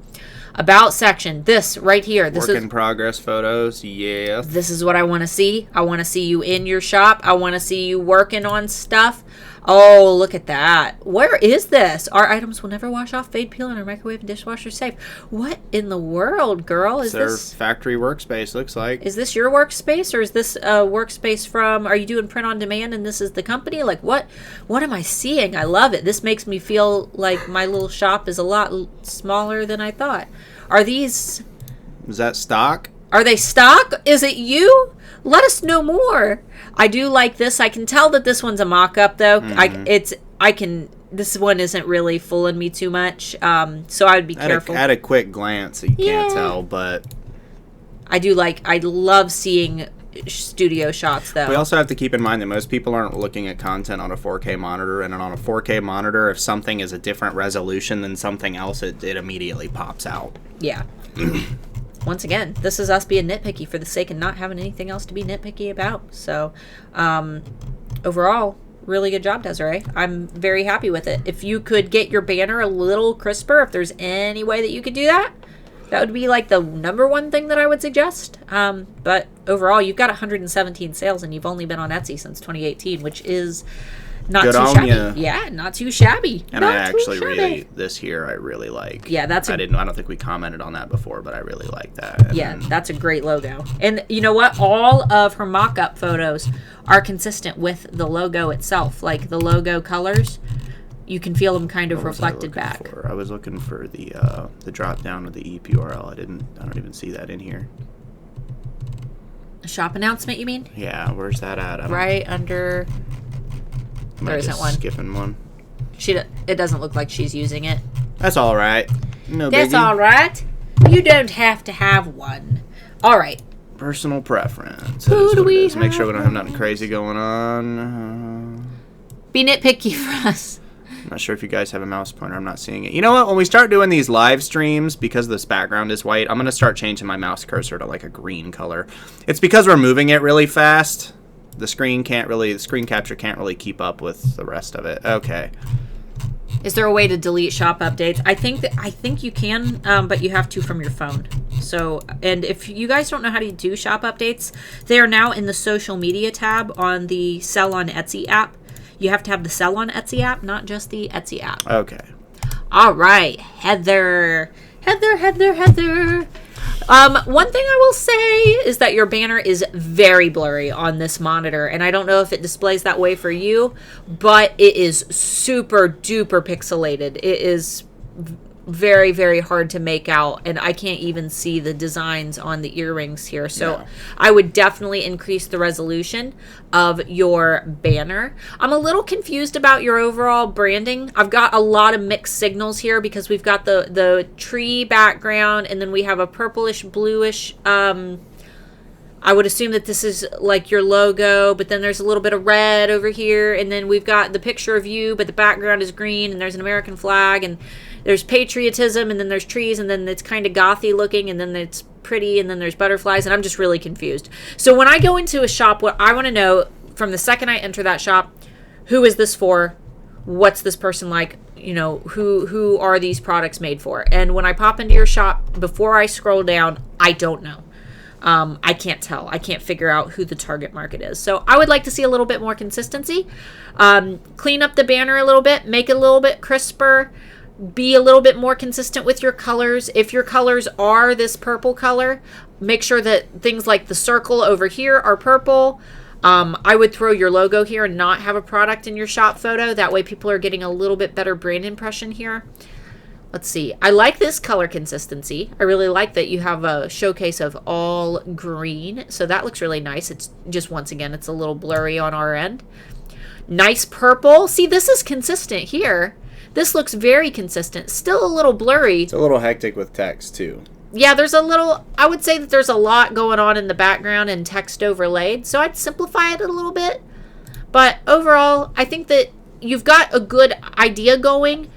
B: About section, this right here. This
A: Work in progress photos, yeah.
B: This is what I want to see. I want to see you in your shop. I want to see you working on stuff. Oh, look at that. Where is this? Our items will never wash off, fade, peel, and our microwave and dishwasher safe. What in the world, girl?
A: Is this factory workspace, looks like.
B: Is this your workspace, or is this a workspace from, are you doing print on demand and this is the company? Like, what am I seeing? I love it. This makes me feel like my little shop is a lot smaller than I thought. Are these...
A: Is that stock?
B: Are they stock? Is it you? Let us know more. I do like this. I can tell that this one's a mock-up, though. This one isn't really fooling me too much, so I would be careful.
A: At a quick glance, you can't tell, but...
B: I love seeing studio shots, though.
A: We also have to keep in mind that most people aren't looking at content on a 4K monitor, and on a 4K monitor, if something is a different resolution than something else, it immediately pops out.
B: Yeah. Once again, this is us being nitpicky for the sake of not having anything else to be nitpicky about. So, overall, really good job, Desiree. I'm very happy with it. If you could get your banner a little crisper, if there's any way that you could do that, that would be like the number one thing that I would suggest. But overall, you've got 117 sales, and you've only been on Etsy since 2018, which is not
A: good
B: too
A: on
B: shabby.
A: Ya.
B: Yeah, not too shabby.
A: And I actually this here I really like.
B: Yeah, I
A: don't think we commented on that before, but I really like that.
B: And that's a great logo. And you know what? All of her mock-up photos are consistent with the logo itself. Like the logo colors, you can feel them kind of reflected back.
A: I was looking for the drop down of the EP URL. I don't even see that in here.
B: A shop announcement, you mean?
A: Yeah, where's that at?
B: Right under... There isn't one.
A: Skipping one.
B: It doesn't look like she's using it.
A: That's all right. No biggie.
B: That's all right. You don't have to have one. All right.
A: Personal preference.
B: Who do we have?
A: Make sure we don't have nothing crazy going on.
B: Be nitpicky for us.
A: I'm not sure if you guys have a mouse pointer. I'm not seeing it. You know what? When we start doing these live streams, because this background is white, I'm going to start changing my mouse cursor to like a green color. It's because we're moving it really fast. The screen capture can't really keep up with the rest of it. Okay.
B: Is there a way to delete shop updates? I think you can, but you have to from your phone. So, and if you guys don't know how to do shop updates, they are now in the social media tab on the Sell on Etsy app. You have to have the Sell on Etsy app, not just the Etsy app.
A: Okay.
B: All right, Heather. One thing I will say is that your banner is very blurry on this monitor, and I don't know if it displays that way for you, but it is super duper pixelated. It is very, very hard to make out, and I can't even see the designs on the earrings here. So
A: no.
B: I would definitely increase the resolution of your banner. I'm a little confused about your overall branding. I've got a lot of mixed signals here because we've got the tree background, and then we have a purplish bluish I would assume that this is like your logo, but then there's a little bit of red over here, and then we've got the picture of you, but the background is green, and there's an American flag, and there's patriotism, and then there's trees, and then it's kind of gothy looking, and then it's pretty, and then there's butterflies, and I'm just really confused. So when I go into a shop, what I want to know from the second I enter that shop, who is this for? What's this person like? You know, who are these products made for? And when I pop into your shop, before I scroll down, I don't know. I can't tell. I can't figure out who the target market is. So I would like to see a little bit more consistency. Clean up the banner a little bit. Make it a little bit crisper. Be a little bit more consistent with your colors. If your colors are this purple color, make sure that things like the circle over here are purple. I would throw your logo here and not have a product in your shop photo. That way people are getting a little bit better brand impression here. Let's see. I like this color consistency. I really like that you have a showcase of all green. So that looks really nice. It's just, once again, it's a little blurry on our end. Nice purple. See, this is consistent here. This looks very consistent. Still a little blurry.
A: It's a little hectic with text, too.
B: Yeah, there's a little, I would say that there's a lot going on in the background and text overlaid. So I'd simplify it a little bit. But overall, I think that you've got a good idea going.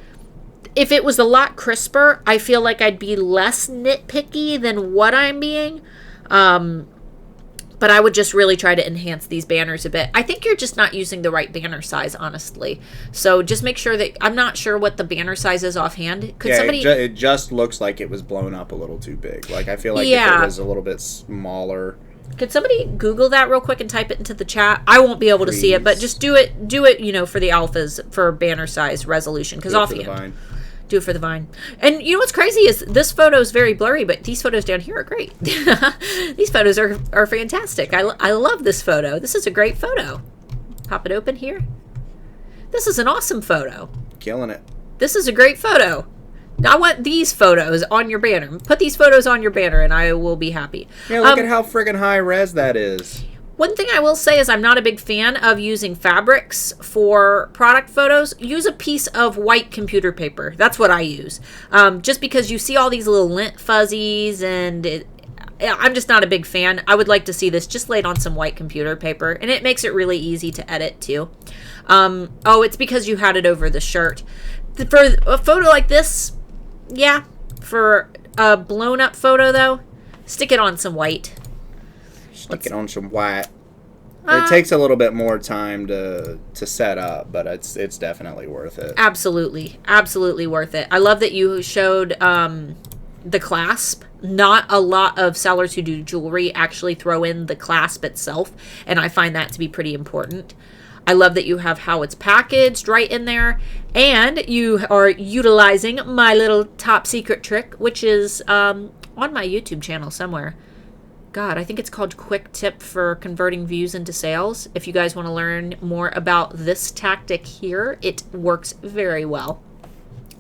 B: If it was a lot crisper, I feel like I'd be less nitpicky than what I'm being. But I would just really try to enhance these banners a bit. I think you're just not using the right banner size, honestly. So just make sure that, I'm not sure what the banner size is offhand. Could somebody...
A: it just looks like it was blown up a little too big. Like, I feel like if it was a little bit smaller...
B: Could somebody Google that real quick and type it into the chat? I won't be able to see it, but just do it, you know, for the alphas, for banner size resolution. Because offhand... Do it for the Vine. And you know what's crazy is this photo is very blurry, but these photos down here are great. These photos are fantastic. I love this photo. This is a great photo. Pop it open here. This is an awesome photo.
A: Killing it.
B: This is a great photo. I want these photos on your banner. Put these photos on your banner and I will be happy.
A: Yeah, look at how friggin' high res that is.
B: One thing I will say is I'm not a big fan of using fabrics for product photos. Use a piece of white computer paper. That's what I use. Just because you see all these little lint fuzzies and I'm just not a big fan. I would like to see this just laid on some white computer paper, and it makes it really easy to edit too. Oh, it's because you had it over the shirt. For a photo like this, yeah. For a blown up photo though, stick it on some white.
A: Stick it on some white. It takes a little bit more time to set up, but it's definitely worth it.
B: Absolutely. Absolutely worth it. I love that you showed the clasp. Not a lot of sellers who do jewelry actually throw in the clasp itself, and I find that to be pretty important. I love that you have how it's packaged right in there, and you are utilizing my little top secret trick, which is on my YouTube channel somewhere. God, I think it's called Quick Tip for Converting Views into Sales. If you guys want to learn more about this tactic here, it works very well.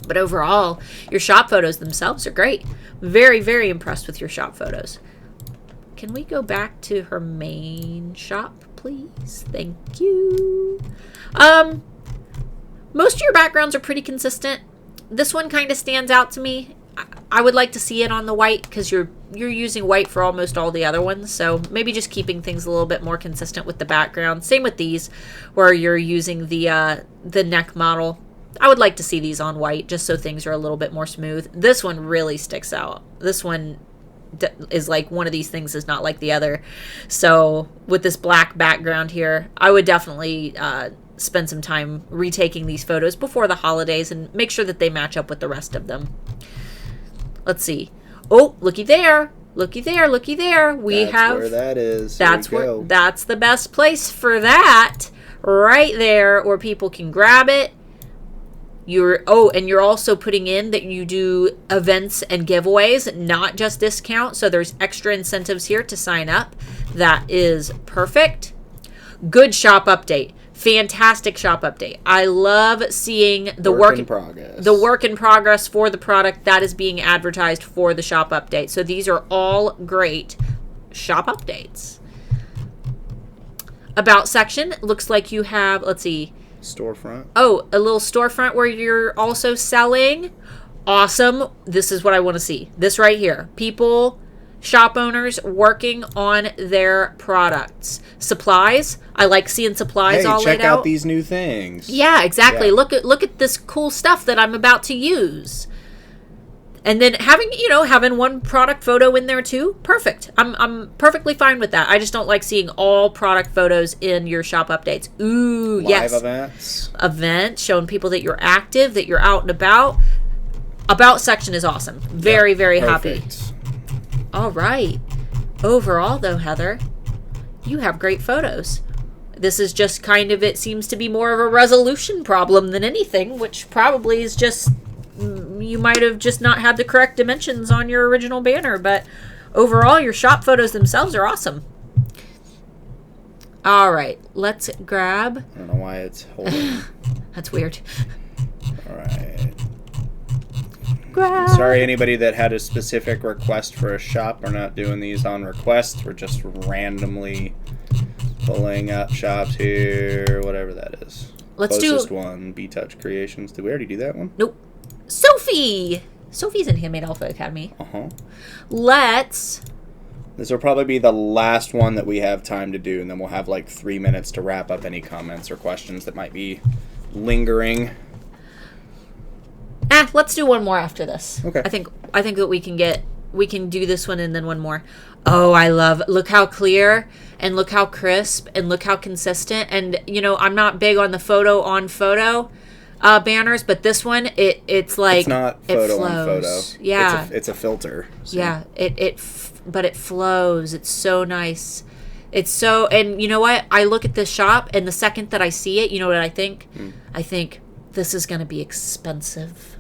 B: But overall, your shop photos themselves are great. Very, very impressed with your shop photos. Can we go back to her main shop, please? Thank you. Most of your backgrounds are pretty consistent. This one kind of stands out to me. I would like to see it on the white because you're you're using white for almost all the other ones, so maybe just keeping things a little bit more consistent with the background. Same with these, where you're using the neck model. I would like to see these on white just so things are a little bit more smooth. This one really sticks out. This one is like one of these things is not like the other. So with this black background here, I would definitely spend some time retaking these photos before the holidays and make sure that they match up with the rest of them. Let's see. Oh, looky there. Looky there. Looky there.
A: That's where that is.
B: That's the best place for that. Right there where people can grab it. And you're also putting in that you do events and giveaways, not just discount. So there's extra incentives here to sign up. That is perfect. Good shop update. Fantastic shop update. I love seeing the work in progress for the product that is being advertised for the shop update. So these are all great shop updates. About section, looks like you have, let's see,
A: storefront.
B: Oh, a little storefront where you're also selling. Awesome. This is what I want to see. This right here. People, shop owners working on their products. Supplies. I like seeing supplies all laid out.
A: Check out these new things.
B: Yeah, exactly. Yeah. Look at this cool stuff that I'm about to use. And then having one product photo in there too, perfect. I'm perfectly fine with that. I just don't like seeing all product photos in your shop updates. Ooh, yes.
A: Live
B: events showing people that you're active, that you're out and about. About section is awesome. Very, very perfect. Happy. All right. Overall, though, Heather, you have great photos. This is just kind of, it seems to be more of a resolution problem than anything, which probably is just, you might have just not had the correct dimensions on your original banner, but overall your shop photos themselves are awesome. All right, let's grab.
A: I don't know why it's holding.
B: That's weird.
A: All right.
B: Grab.
A: Sorry, anybody that had a specific request for a shop. We're not doing these on request. We're just randomly pulling up shops here, whatever that is.
B: Let's
A: Closest one, B-Touch Creations. Did we already do that one?
B: Nope. Sophie! Sophie's in Handmade Alpha Academy.
A: Uh-huh.
B: This
A: will probably be the last one that we have time to do, and then we'll have like 3 minutes to wrap up any comments or questions that might be lingering.
B: Let's do one more after this.
A: Okay.
B: I think that we can do this one and then one more. Oh, look how clear and look how crisp and look how consistent. And I'm not big on the photo banners, but this one it's like
A: it's not photo on photo.
B: Yeah,
A: it's a filter. So.
B: Yeah, but it flows. It's so nice. It's so, and you know what? I look at this shop, and the second that I see it, you know what I think? I think this is going to be expensive.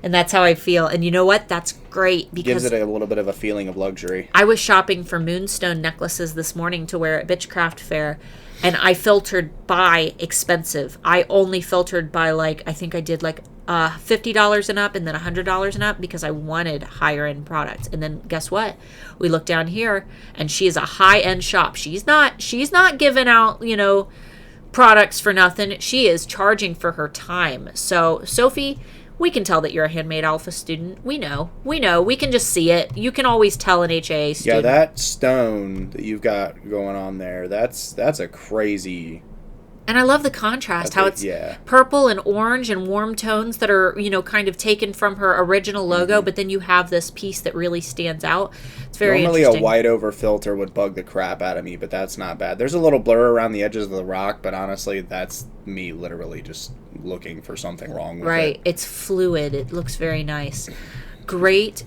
B: And that's how I feel. And you know what? That's great because
A: gives it a little bit of a feeling of luxury.
B: I was shopping for moonstone necklaces this morning to wear at Bitchcraft Fair, and I filtered by expensive. I only filtered by I think I did $50 and up and then $100 and up because I wanted higher end products. And then guess what? We look down here and she is a high end shop. She's not giving out, products for nothing. She is charging for her time. So Sophie, we can tell that you're a Handmade Alpha student. We know. We can just see it. You can always tell an HAA student.
A: Yeah, that stone that you've got going on there, that's a crazy.
B: And I love the contrast, how it's purple and orange and warm tones that are, kind of taken from her original logo, but then you have this piece that really stands out. It's very
A: Normally
B: interesting.
A: A white over filter would bug the crap out of me, but that's not bad. There's a little blur around the edges of the rock, but honestly, that's me literally just looking for something wrong with it.
B: Right. It's fluid. It looks very nice. Great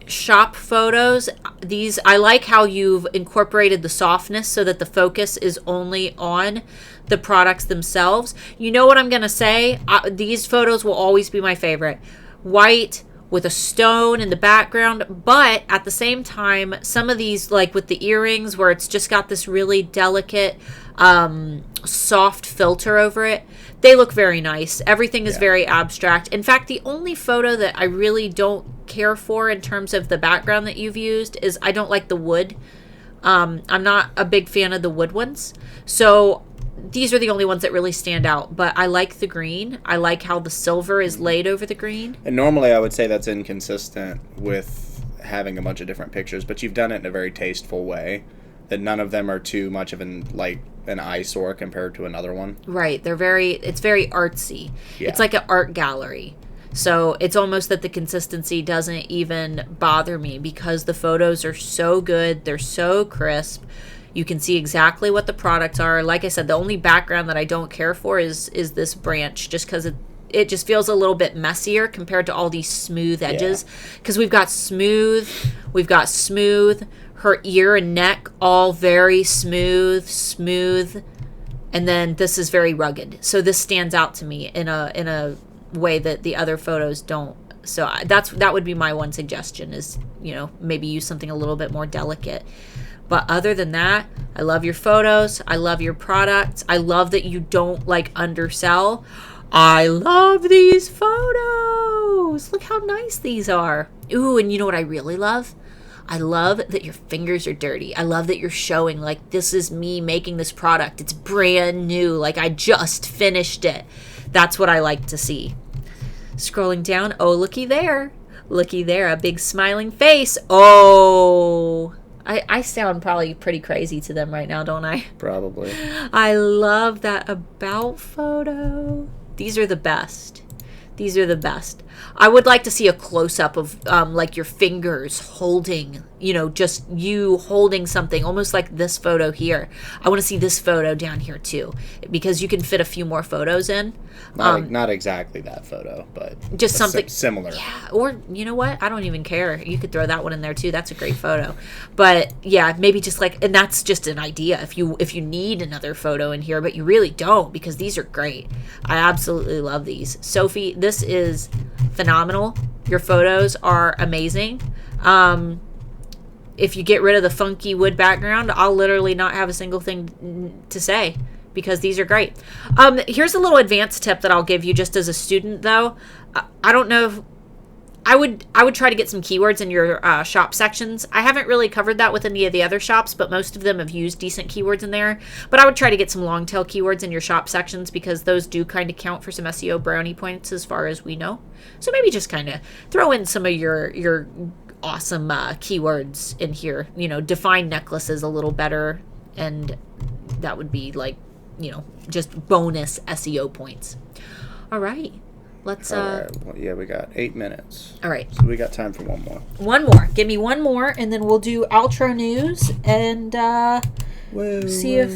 B: shop photos. These, I like how you've incorporated the softness so that the focus is only on the products themselves. You know what I'm going to say? These photos will always be my favorite. White with a stone in the background, but at the same time, some of these, like with the earrings where it's just got this really delicate, soft filter over it, they look very nice. Everything is very abstract. In fact, the only photo that I really don't care for in terms of the background that you've used is I don't like the wood. I'm not a big fan of the wood ones. So these are the only ones that really stand out, but I like the green. I like how the silver is laid over the green.
A: And normally I would say that's inconsistent with having a bunch of different pictures, but you've done it in a very tasteful way. That none of them are too much of an eyesore compared to another one.
B: Right. It's very artsy.
A: Yeah.
B: It's like an art gallery. So it's almost that the consistency doesn't even bother me because the photos are so good. They're so crisp. You can see exactly what the products are. Like I said, the only background that I don't care for is this branch, just because it just feels a little bit messier compared to all these smooth edges. Because we've got smooth, her ear and neck, all very smooth. And then this is very rugged. So this stands out to me in a way that the other photos don't. So that would be my one suggestion is, maybe use something a little bit more delicate. But other than that, I love your photos. I love your products. I love that you don't undersell. I love these photos. Look how nice these are. Ooh, and you know what I really love? I love that your fingers are dirty. I love that you're showing this is me making this product. It's brand new. I just finished it. That's what I like to see. Scrolling down. Oh, looky there. A big smiling face. Oh, I sound probably pretty crazy to them right now, don't I?
A: Probably.
B: I love that about photo. These are the best. I would like to see a close-up of your fingers holding, just you holding something, almost like this photo here. I want to see this photo down here too, because you can fit a few more photos in.
A: Not exactly that photo, but
B: just something
A: similar.
B: Yeah, or you know what? I don't even care. You could throw that one in there too. That's a great photo. But yeah, maybe just and that's just an idea. If you need another photo in here, but you really don't, because these are great. I absolutely love these. Sophie, this is phenomenal. Your photos are amazing. If you get rid of the funky wood background, I'll literally not have a single thing to say, because these are great. Here's a little advanced tip that I'll give you just as a student, though. I don't know if I would try to get some keywords in your shop sections. I haven't really covered that with any of the other shops, but most of them have used decent keywords in there. But I would try to get some long tail keywords in your shop sections, because those do kind of count for some SEO brownie points as far as we know. So maybe just kind of throw in some of your awesome keywords in here. Define necklaces a little better, and that would be just bonus SEO points. All right. Let's
A: all right. Well, yeah, we got 8 minutes.
B: All right.
A: So we got time for one more.
B: One more. Give me one more, and then we'll do outro news and see if.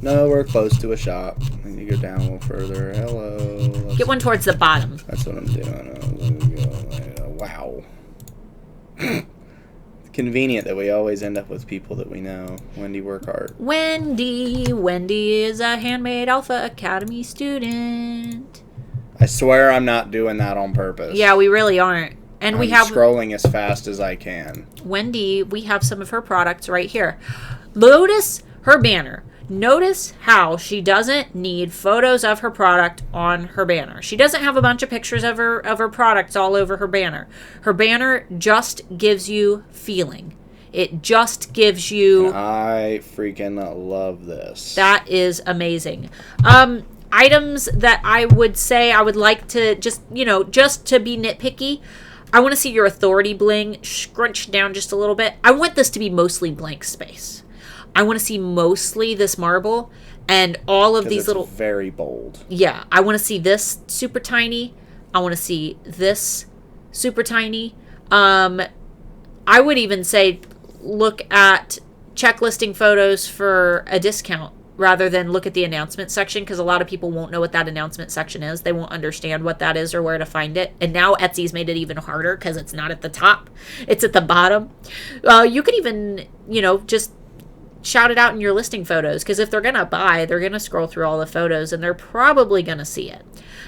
A: No, we're close to a shop. And you go down a little further. Hello.
B: Get one towards the bottom.
A: That's what I'm doing. Wow. Convenient that we always end up with people that we know. Wendy Workhart.
B: Wendy is a Handmade Alpha Academy student.
A: I swear I'm not doing that on purpose.
B: Yeah, we really aren't. And
A: I'm scrolling as fast as I can.
B: Wendy, we have some of her products right here. Notice her banner. Notice how she doesn't need photos of her product on her banner. She doesn't have a bunch of pictures of her products all over her banner. Her banner just gives you feeling. It just gives you...
A: I freaking love this.
B: That is amazing. Items that I would say I would like to just to be nitpicky. I want to see your authority bling scrunched down just a little bit. I want this to be mostly blank space. I want to see mostly this marble and all of these little...
A: very bold.
B: Yeah. I want to see this super tiny. I want to see this super tiny. I would even say look at check listing photos for a discount rather than look at the announcement section, because a lot of people won't know what that announcement section is. They won't understand what that is or where to find it. And now Etsy's made it even harder because it's not at the top. It's at the bottom. You could even, just... shout it out in your listing photos, because if they're going to buy, they're going to scroll through all the photos and they're probably going to see it.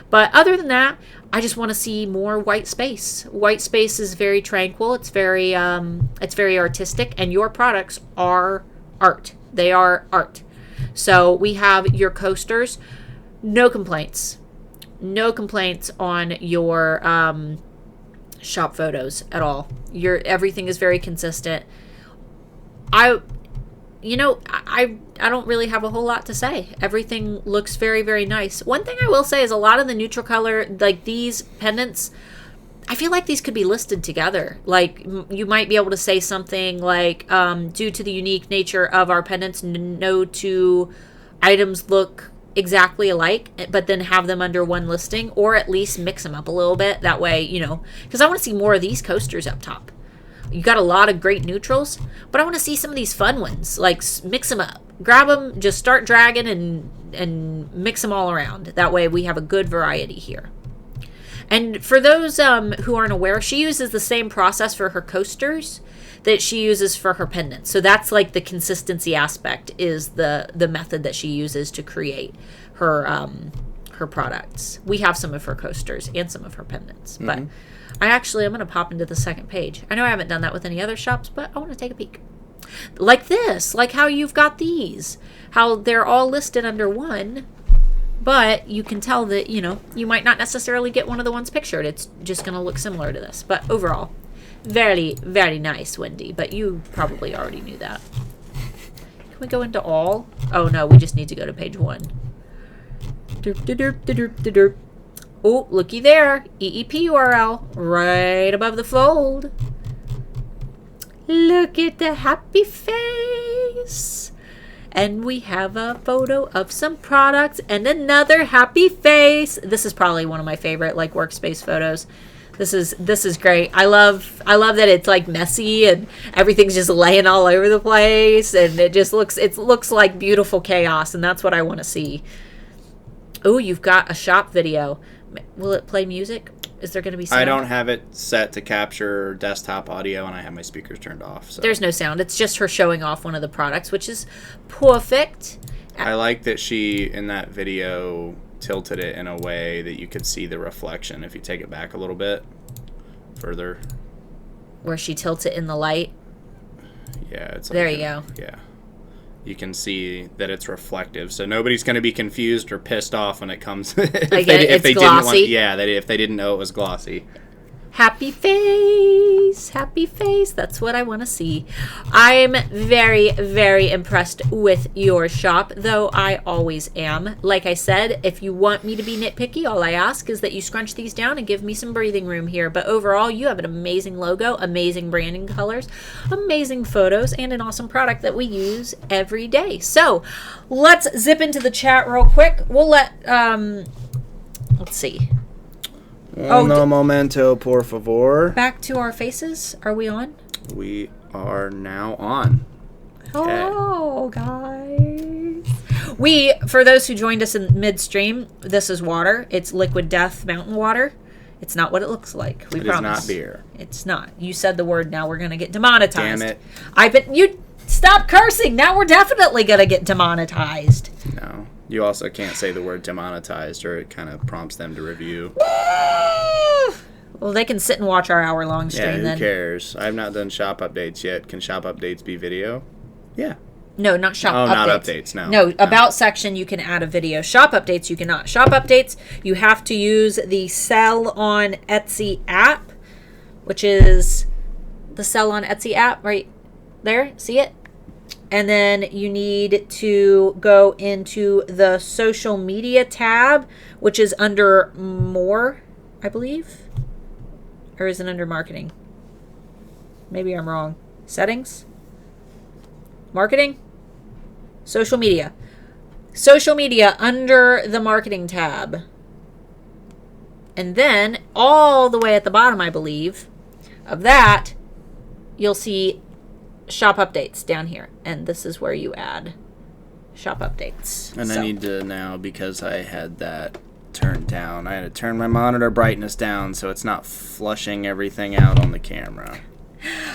B: But other than that, I just want to see more white space. White space is very tranquil. It's very artistic, and your products are art. They are art. So we have your coasters. No complaints. No complaints on your shop photos at all. Everything is very consistent. I don't really have a whole lot to say. Everything looks very, very nice. One thing I will say is a lot of the neutral color, like these pendants, I feel like these could be listed together. Like, you might be able to say something like, due to the unique nature of our pendants, no two items look exactly alike, but then have them under one listing, or at least mix them up a little bit. That way, you know, because I want to see more of these coasters up top. You got a lot of great neutrals, but I want to see some of these fun ones. Like, mix them up. Grab them, just start dragging and mix them all around. That way we have a good variety here. And for those who aren't aware, she uses the same process for her coasters that she uses for her pendants. So that's like the consistency aspect is the method that she uses to create her products. We have some of her coasters and some of her pendants. But I'm going to pop into the second page. I know I haven't done that with any other shops, but I want to take a peek. Like this, like how you've got these, how they're all listed under one, but you can tell that, you know, you might not necessarily get one of the ones pictured. It's just going to look similar to this. But overall, very, very nice, Wendy. But you probably already knew that. Can we go into all? Oh, no, we just need to go to page 1. Derp, derp, derp, derp, derp. Oh, looky there. EEP URL right above the fold. Look at the happy face. And we have a photo of some products and another happy face. This is probably one of my favorite like workspace photos. This is great. I love that it's like messy and everything's just laying all over the place, and it looks like beautiful chaos, and that's what I want to see. Oh, you've got a shop video. Will it play music? Is there going to be sound?
A: I don't have it set to capture desktop audio, and I have my speakers turned off. So.
B: There's no sound. It's just her showing off one of the products, which is perfect.
A: I like that she, in that video, tilted it in a way that you could see the reflection. If you take it back a little bit further.
B: Where she tilts it in the light?
A: Yeah. It's
B: there you go.
A: Yeah. You can see that it's reflective, so nobody's going to be confused or pissed off when it comes. if they
B: glossy.
A: If they didn't know it was glossy.
B: Happy face, happy face. That's what I want to see. I'm very, very impressed with your shop, though I always am. Like I said, if you want me to be nitpicky, all I ask is that you scrunch these down and give me some breathing room here. But overall, you have an amazing logo, amazing branding colors, amazing photos, and an awesome product that we use every day. So let's zip into the chat real quick. We'll let, let's see.
A: No momento, por favor.
B: Back to our faces. Are we on?
A: We are now on.
B: Hello, guys. For those who joined us in midstream, this is water. It's Liquid Death mountain water. It's not what it looks like. We promise.
A: It is not beer.
B: It's not. You said the word. Now we're going to get demonetized.
A: Damn it.
B: You stop cursing. Now we're definitely going to get demonetized.
A: No. You also can't say the word demonetized, or it kind of prompts them to review.
B: Well, they can sit and watch our hour-long stream then.
A: Who cares? I've not done shop updates yet. Can shop updates be video? Yeah.
B: No, not shop updates.
A: Oh, not updates, no.
B: No, about section you can add a video. Shop updates you cannot. Shop updates, you have to use the Sell on Etsy app, which is the Sell on Etsy app right there. See it? And then you need to go into the social media tab, which is under more, I believe. Or is it under marketing? Maybe I'm wrong. Settings? Marketing? Social media. Social media under the marketing tab. And then all the way at the bottom, I believe, of that, you'll see shop updates down here, and this is where you add shop updates.
A: And I need to now, because I had that turned down, I had to turn my monitor brightness down so it's not flushing everything out on the camera.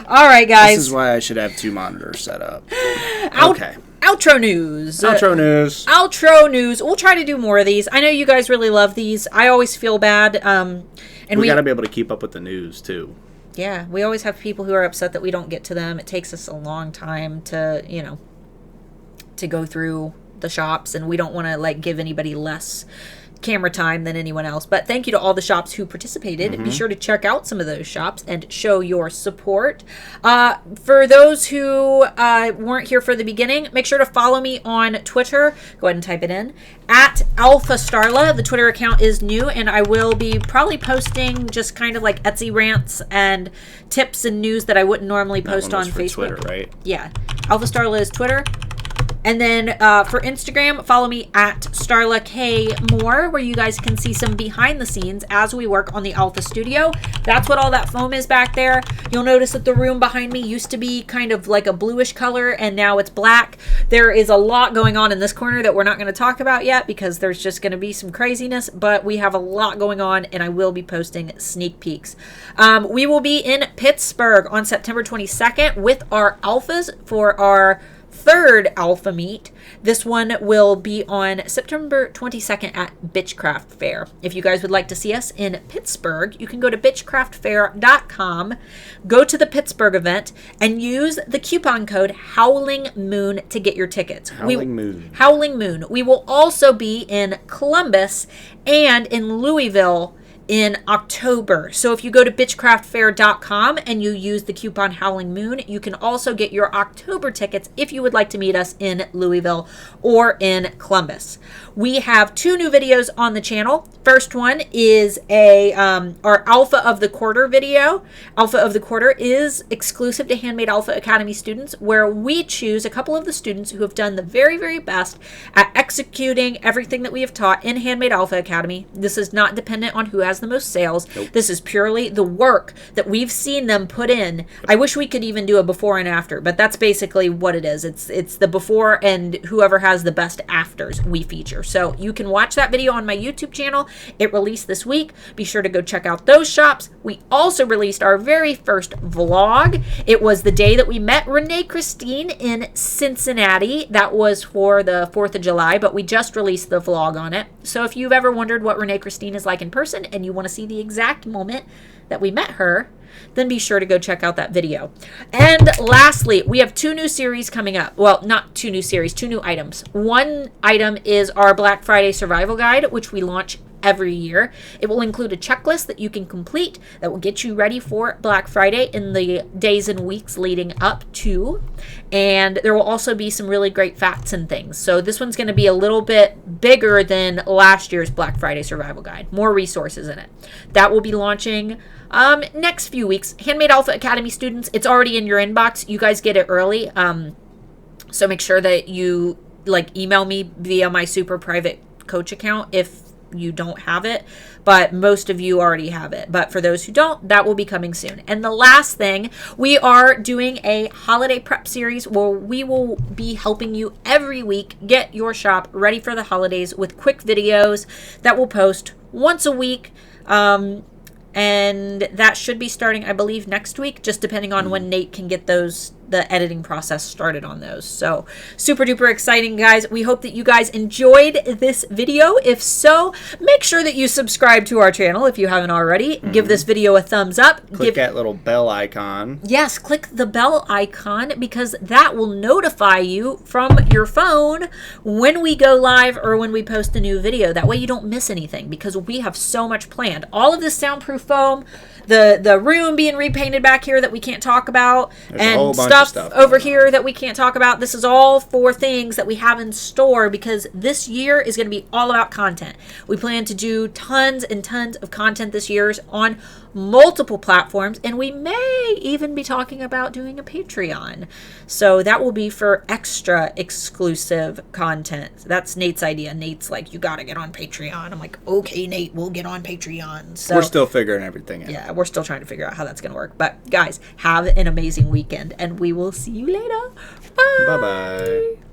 B: All right, guys.
A: This is why I should have 2 monitors set up.
B: Okay. Outro news.
A: Outro news.
B: We'll try to do more of these. I know you guys really love these. I always feel bad. And
A: we got to be able to keep up with the news, too.
B: Yeah, we always have people who are upset that we don't get to them. It takes us a long time to, to go through the shops, and we don't want to, give anybody less camera time than anyone else. But thank you to all the shops who participated. Be sure to check out some of those shops and show your support. For those who weren't here for the beginning, make sure to follow me on Twitter. Go ahead and type it in. At Alpha Starla. The Twitter account is new, and I will be probably posting just kind of like Etsy rants and tips and news that I wouldn't normally post on Facebook.
A: Twitter, right?
B: Yeah. Alpha Starla is Twitter. And then for Instagram, follow me at Starla K Moore, where you guys can see some behind the scenes as we work on the Alpha Studio. That's what all that foam is back there. You'll notice that the room behind me used to be kind of like a bluish color, and now it's black. There is a lot going on in this corner that we're not going to talk about yet because there's just going to be some craziness, but we have a lot going on, and I will be posting sneak peeks. We will be in Pittsburgh on September 22nd with our Alphas for our third Alpha meet. This one will be on September 22nd at Bitchcraft Fair. If you guys would like to see us in Pittsburgh, you can go to bitchcraftfair.com, go to the Pittsburgh event, and use the coupon code Howling Moon to get your tickets. Howling Moon. We will also be in Columbus and in Louisville in October. So if you go to bitchcraftfair.com and you use the coupon Howling Moon, you can also get your October tickets if you would like to meet us in Louisville or in Columbus. We have 2 new videos on the channel. First one is our Alpha of the Quarter video. Alpha of the Quarter is exclusive to Handmade Alpha Academy students, where we choose a couple of the students who have done the very, very best at executing everything that we have taught in Handmade Alpha Academy. This is not dependent on who has the most sales. Nope. This is purely the work that we've seen them put in. I wish we could even do a before and after, but that's basically what it is. It's the before, and whoever has the best afters we feature. So you can watch that video on my YouTube channel. It released this week. Be sure to go check out those shops. We also released our very first vlog. It was the day that we met Renee Christine in Cincinnati. That was for the 4th of July, but we just released the vlog on it. So if you've ever wondered what Renee Christine is like in person and you want to see the exact moment that we met her, then be sure to go check out that video. And lastly, we have 2 new series coming up. Well, not 2 new series, 2 new items. One item is our Black Friday Survival Guide, which we launch every year. It will include a checklist that you can complete that will get you ready for Black Friday in the days and weeks leading up to. And there will also be some really great facts and things. So this one's going to be a little bit bigger than last year's Black Friday Survival Guide. More resources in it. That will be launching next few weeks. Handmade Alpha Academy students, it's already in your inbox. You guys get it early. So make sure that you email me via my super private coach account if you don't have it, but most of you already have it. But for those who don't, that will be coming soon. And the last thing, we are doing a holiday prep series where we will be helping you every week get your shop ready for the holidays with quick videos that we'll post once a week. And that should be starting, I believe, next week, just depending on when Nate can get the editing process started on those. So super duper exciting, guys. We hope that you guys enjoyed this video. If so, make sure that you subscribe to our channel if you haven't already. Give this video a thumbs up.
A: Click that little bell icon.
B: Yes, click the bell icon, because that will notify you from your phone when we go live or when we post a new video. That way you don't miss anything, because we have so much planned. All of this soundproof foam, the room being repainted back here that we can't talk about, and stuff over here that we can't talk about. This is all for things that we have in store, because this year is going to be all about content. We plan to do tons and tons of content this year on multiple platforms, and we may even be talking about doing a Patreon. So that will be for extra exclusive content. That's Nate's idea. Nate's like, you gotta get on Patreon. I'm like, okay, Nate, we'll get on Patreon. So
A: we're still figuring everything out.
B: Yeah, we're still trying to figure out how that's gonna work. But guys, have an amazing weekend, and we will see you later. Bye.
A: Bye-bye.